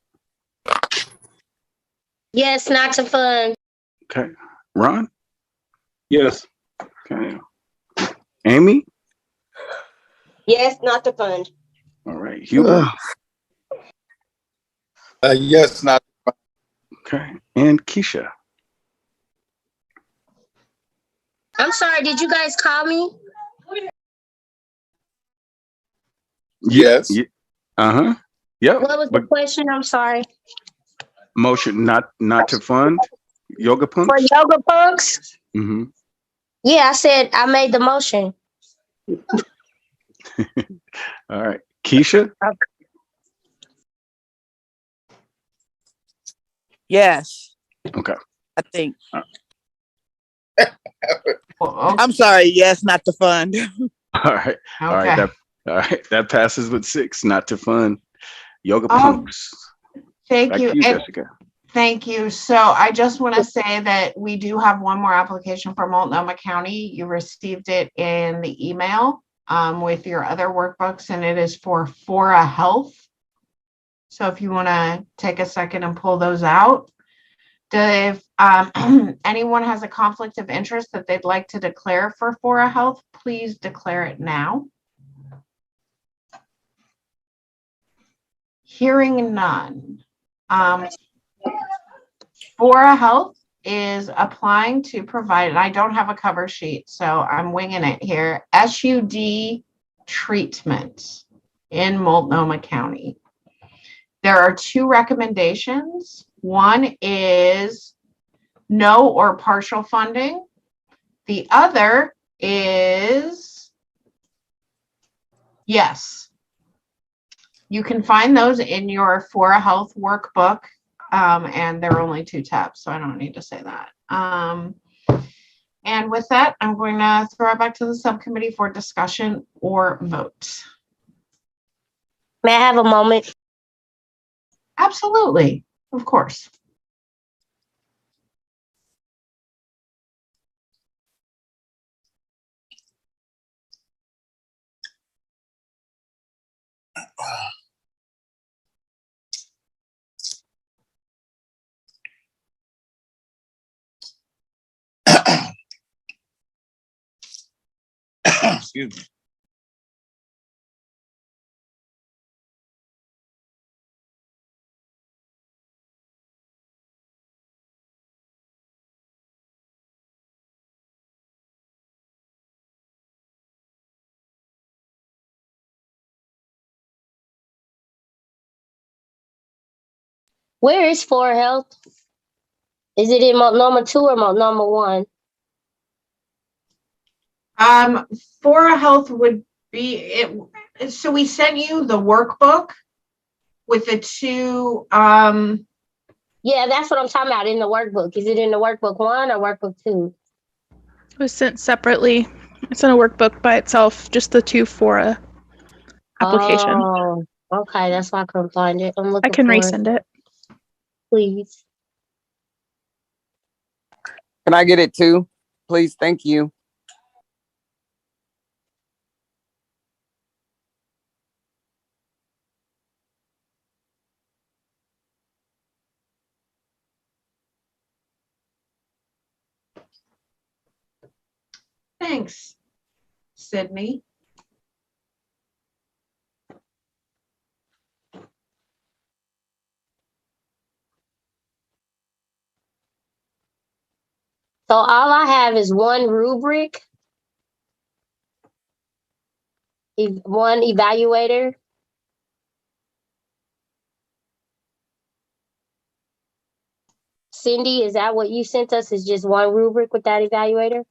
Yes, not to fund. Okay. Ron? Yes. Okay. Amy? Yes, not to fund. All right. Hubert? Yes, not. Okay. And Keisha? I'm sorry, did you guys call me? Yes. Uh-huh. Yep. What was the question? I'm sorry. Motion not to fund Yoga For Punks? Yoga Punks? Mm-hmm. Yeah, I said I made the motion. All right. Keisha? Yes, Okay. I think. Well, I'm sorry. Yes, not to fund. All right. All right. okay. All right. That passes with 6, not to fund Yoga Oh, Punks. Thank Back you. to you, And Jessica. thank you. So I just want to say that we do have one more application for Multnomah County. You received it in the email with your other workbooks, and it is for Fora Health. So if you want to take a second and pull those out. If anyone has a conflict of interest that they'd like to declare for Fora Health, please declare it now. Hearing none. Fora Health is applying to provide, and I don't have a cover sheet, so I'm winging it here, SUD treatment in Multnomah County. There are 2 recommendations. One is no or partial funding. The other is yes. You can find those in your Fora Health workbook, and there are only 2 tabs, so I don't need to say that. And with that, I'm going to throw it back to the subcommittee for discussion or vote. May I have a moment? Absolutely, of course. Excuse me. Where is Fora Health? Is it in Multnomah 2 or Multnomah 1? Fora Health would be it. So we sent you the workbook with the 2. Yeah, that's what I'm talking about in the workbook. Is it in the workbook 1 or workbook 2? It was sent separately. It's in a workbook by itself, just the 2 Fora application. Oh, okay. That's why I couldn't find it. I'm I looking can for resend it. Please. Can I get it too? Please, thank you. Thanks, Sydney. So all I have is one rubric, one evaluator. Cindy, is that what you sent us? Is just one rubric with that evaluator?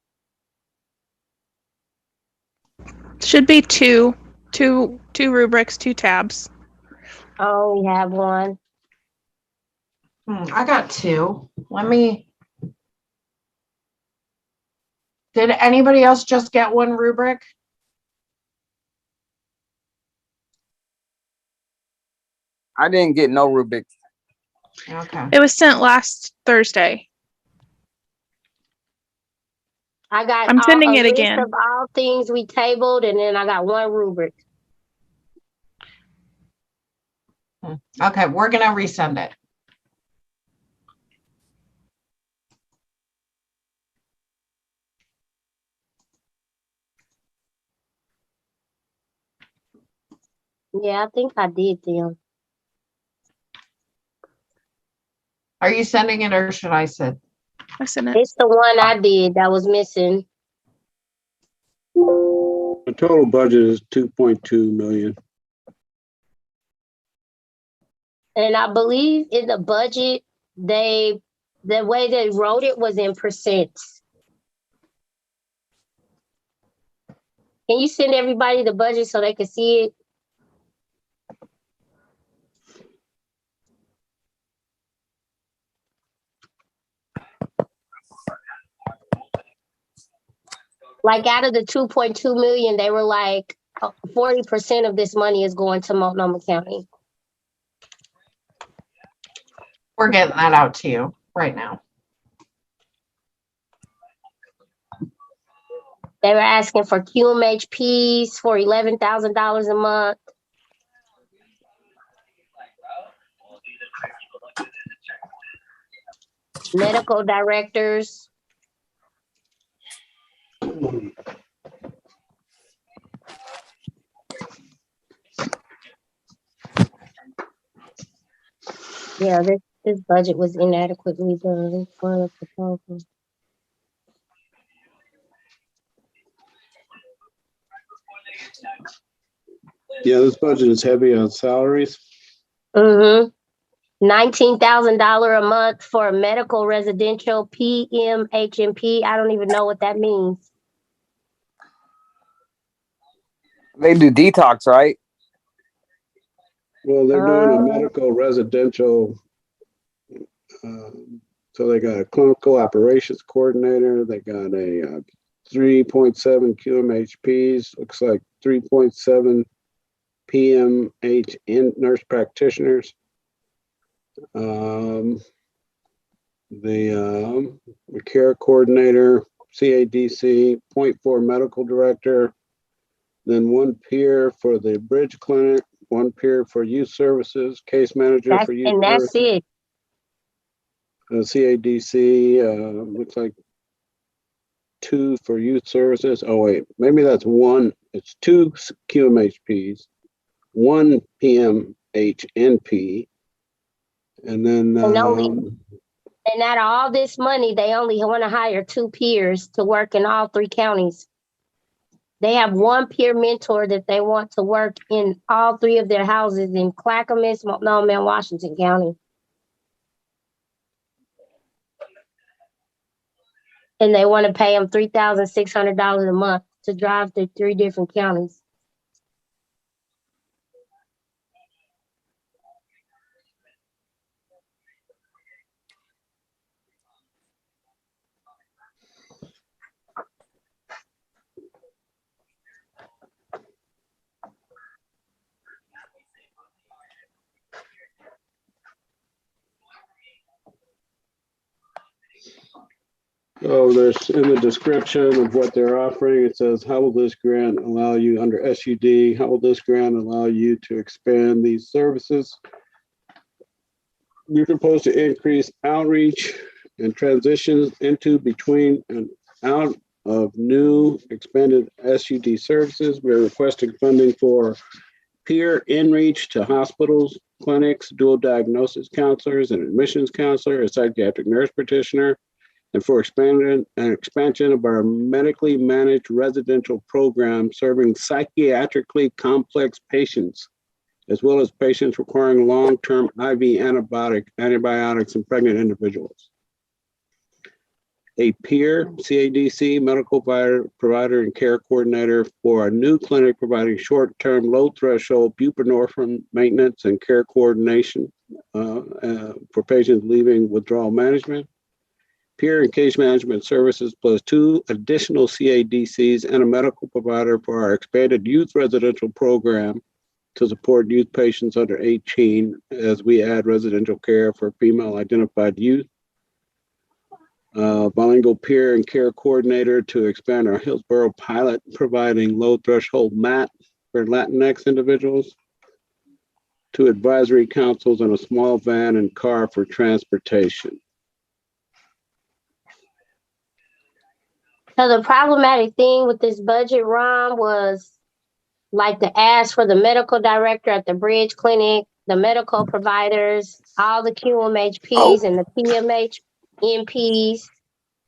Should be two rubrics, 2 tabs. Oh, we have one. I got 2. Did anybody else just get one rubric? I didn't get no rubrics. Okay. It was sent last Thursday. I got I'm sending a it list again. of all things we tabled, and then I got one rubric. Okay, we're gonna resend it. Yeah, I think I did them. Are you sending it or should I send? I sent it. It's the one I did that was missing. The total budget is 2.2 million. And I believe in the budget, the way they wrote it was in percents. Can you send everybody the budget so they can see it? Like out of the 2.2 million, they were like 40% of this money is going to Multnomah County. We're getting that out to you right now. They were asking for QMHPs for $11,000 a month. Medical directors. Yeah, this budget was inadequately done for the proposal. Yeah, this budget is heavy on salaries. $19,000 a month for medical residential PMHMP. I don't even know what that means. They do detox, right? Well, they're doing a medical residential. So they got a clinical operations coordinator. They got a 3.7 QMHPs. Looks like 3.7 PMHN nurse practitioners. The care coordinator, CADC, 0.4 medical director, then 1 peer for the bridge clinic, 1 peer for youth services, case manager for youth services. And that's it. CADC, looks like 2 for youth services. Oh wait, maybe that's 1. It's 2 QMHPs, 1 PMHNP, and then and out of all this money, they only want to hire 2 peers to work in all 3 counties. They have 1 peer mentor that they want to work in all 3 of their houses in Clackamas, Multnomah, and Washington County. And they want to pay them $3,600 a month to drive through 3 different counties. So there's in the description of what they're offering, it says, how will this grant allow you under SUD? How will this grant allow you to expand these services? We propose to increase outreach and transitions into, between, and out of new expanded SUD services. We're requesting funding for peer inreach to hospitals, clinics, dual diagnosis counselors, and admissions counselor, a psychiatric nurse practitioner, and for expansion of our medically managed residential program serving psychiatrically complex patients, as well as patients requiring long-term IV antibiotics in pregnant individuals. a peer CADC medical provider and care coordinator for a new clinic providing short-term, low-threshold buprenorphine maintenance and care coordination for patients leaving withdrawal management. Peer and case management services plus 2 additional CADCs and a medical provider for our expanded youth residential program to support youth patients under 18 as we add residential care for female identified youth. Bilingual peer and care coordinator to expand our Hillsborough pilot, providing low threshold MAT for Latinx individuals. 2 advisory councils and a small van and car for transportation. So the problematic thing with this budget, Ron, was like the ask for the medical director at the Bridge Clinic, the medical providers, all the QMHPs and the PMHNPs,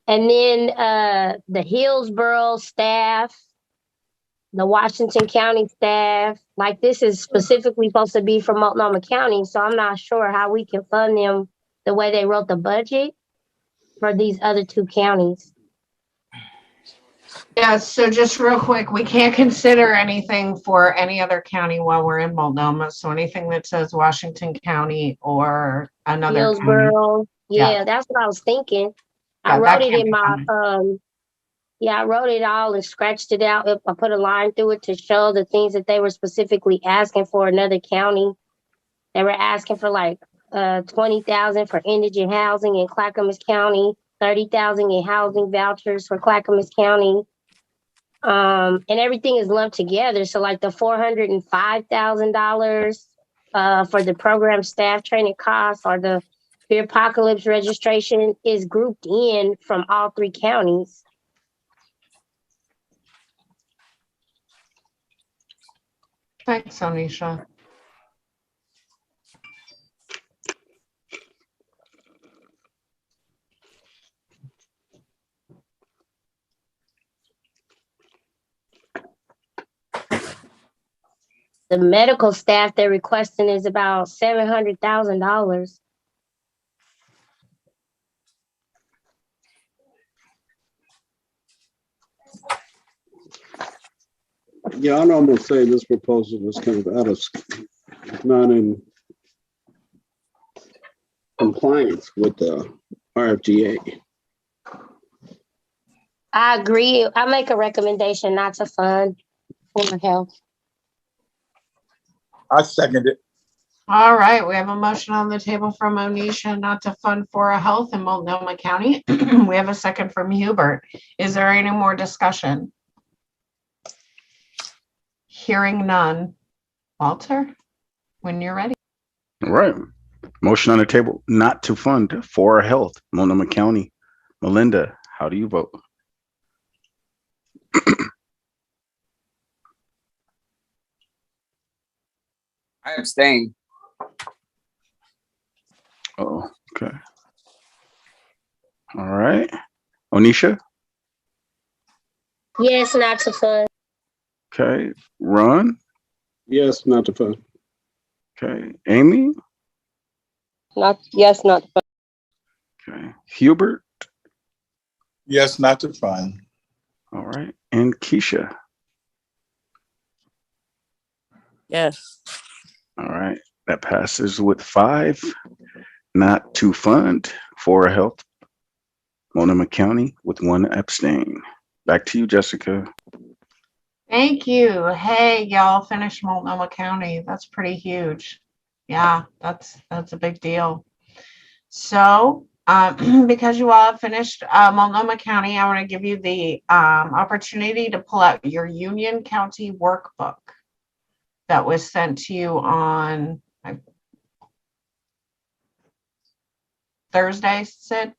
and then the Hillsborough staff, the Washington County staff. Like this is specifically supposed to be for Multnomah County, so I'm not sure how we can fund them the way they wrote the budget for these other 2 counties. Yeah, so just real quick, we can't consider anything for any other county while we're in Multnomah. So anything that says Washington County or another county. Hillsborough. Yeah, Yeah. that's what I was thinking. Yeah, I that wrote it can't in be my funded. I wrote it all and scratched it out. I put a line through it to show the things that they were specifically asking for another county. They were asking for like $20,000 for indigent housing in Clackamas County, $30,000 in housing vouchers for Clackamas County. And everything is lumped together. So like the $405,000 for the program staff training costs or the Fear Apocalypse registration is grouped in from all 3 counties. Thanks, Anisha. The medical staff they're requesting is about $700,000. Yeah, I'd almost say this proposal is kind of not in compliance with the RFGA. I agree. I make a recommendation not to fund for health. I second it. All right, we have a motion on the table from Onisha not to fund for health in Multnomah County. We have a second from Hubert. Is there any more discussion? Hearing none. Walter, when you're ready. All right. Motion on the table not to fund for health, Multnomah County. Melinda, how do you vote? I abstain. Oh, okay. All right. Onisha? Yes, not to fund. Okay. Ron? Yes, not to fund. Okay. Amy? Yes, not to fund. Okay. Hubert? Yes, not to fund. All right. And Keisha? Yes. All right. That passes with 5 not to fund for health, Multnomah County, with 1 abstain. Back to you, Jessica. Thank you. Hey, y'all finished Multnomah County. That's pretty huge. Yeah, that's a big deal. So, because you all have finished Multnomah County, I want to give you the opportunity to pull out your Union County workbook that was sent to you on Thursday, Sid?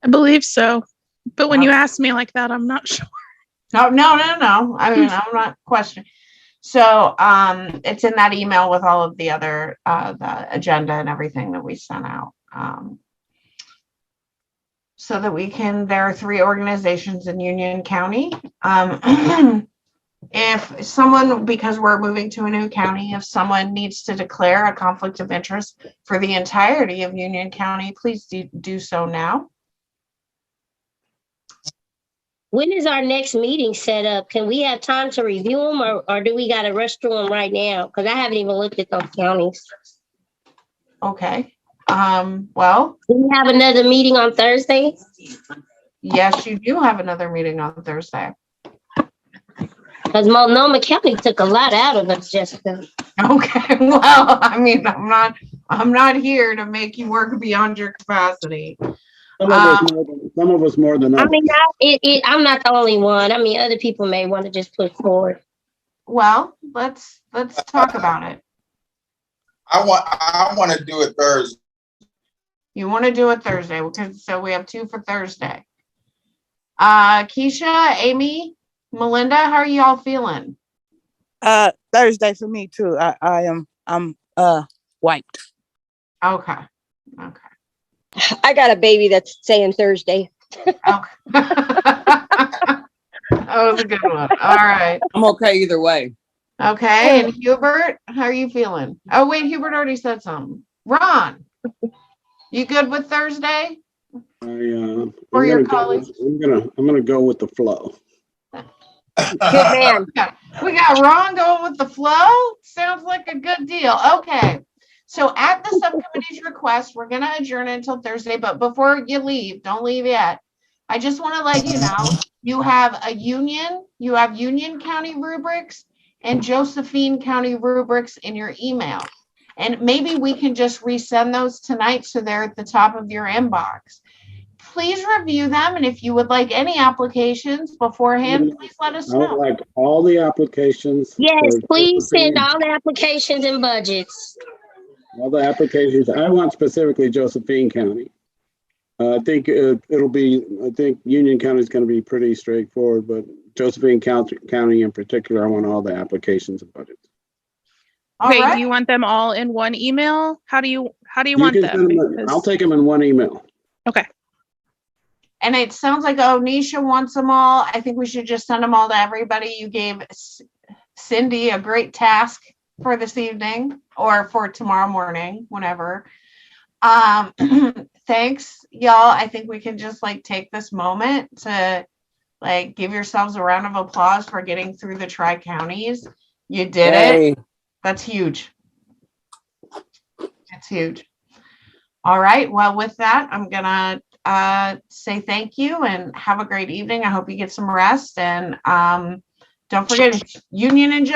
I believe so. But when you ask me like that, I'm not sure. No. I mean, I'm not questioning. So it's in that email with all of the other the agenda and everything that we sent out. So that there are 3 organizations in Union County. If someone, because we're moving to a new county, if someone needs to declare a conflict of interest for the entirety of Union County, please do so now. When is our next meeting set up? Can we have time to review them or do we got to rush through them right now? Because I haven't even looked at those counties. Okay. Well, Do we have another meeting on Thursday? yes, you do have another meeting on Thursday. Because Multnomah County took a lot out of us, Jessica. Okay. Well, I mean, I'm not here to make you work beyond your capacity. Some of us more than I others. mean, I'm not the only one. I mean, other people may want to just push forward. Well, let's talk about it. I want to do it Thursday. You want to do it Thursday, because so we have 2 for Thursday. Keisha, Amy, Melinda, how are y'all feeling? Thursday for me too. I'm wiped. Okay. I got a baby that's saying Thursday. Okay. That was a good one. All right. I'm okay either way. Okay. And Hubert, how are you feeling? Oh, wait, Hubert already said something. Ron, you good with Thursday? I'm For your gonna colleagues? I'm gonna go with the flow. Good man. We got Ron going with the flow. Sounds like a good deal. Okay. So at the subcommittee's request, we're going to adjourn until Thursday. But before you leave, don't leave yet. I just want to let you know, you have Union County rubrics and Josephine County rubrics in your email. And maybe we can just resend those tonight so they're at the top of your inbox. Please review them, and if you would like any applications beforehand, please let us I would know. like all the applications. Yes, for please send Josephine. all the applications and budgets. All the applications. I want specifically Josephine County. I think I think Union County is going to be pretty straightforward, but Josephine County in particular, I want all the applications and budgets. Okay, All right. do you want them all in one email? How do you want them? I'll take them in one email. Okay. And it sounds like Onisha wants them all. I think we should just send them all to everybody. You gave Cindy a great task for this evening or for tomorrow morning, whenever. Thanks, y'all. I think we can just take this moment to give yourselves a round of applause for getting through the tri-counties. You did it. That's huge. It's huge. All right. Well, with that, I'm gonna say thank you and have a great evening. I hope you get some rest, and don't forget, Union and Joe.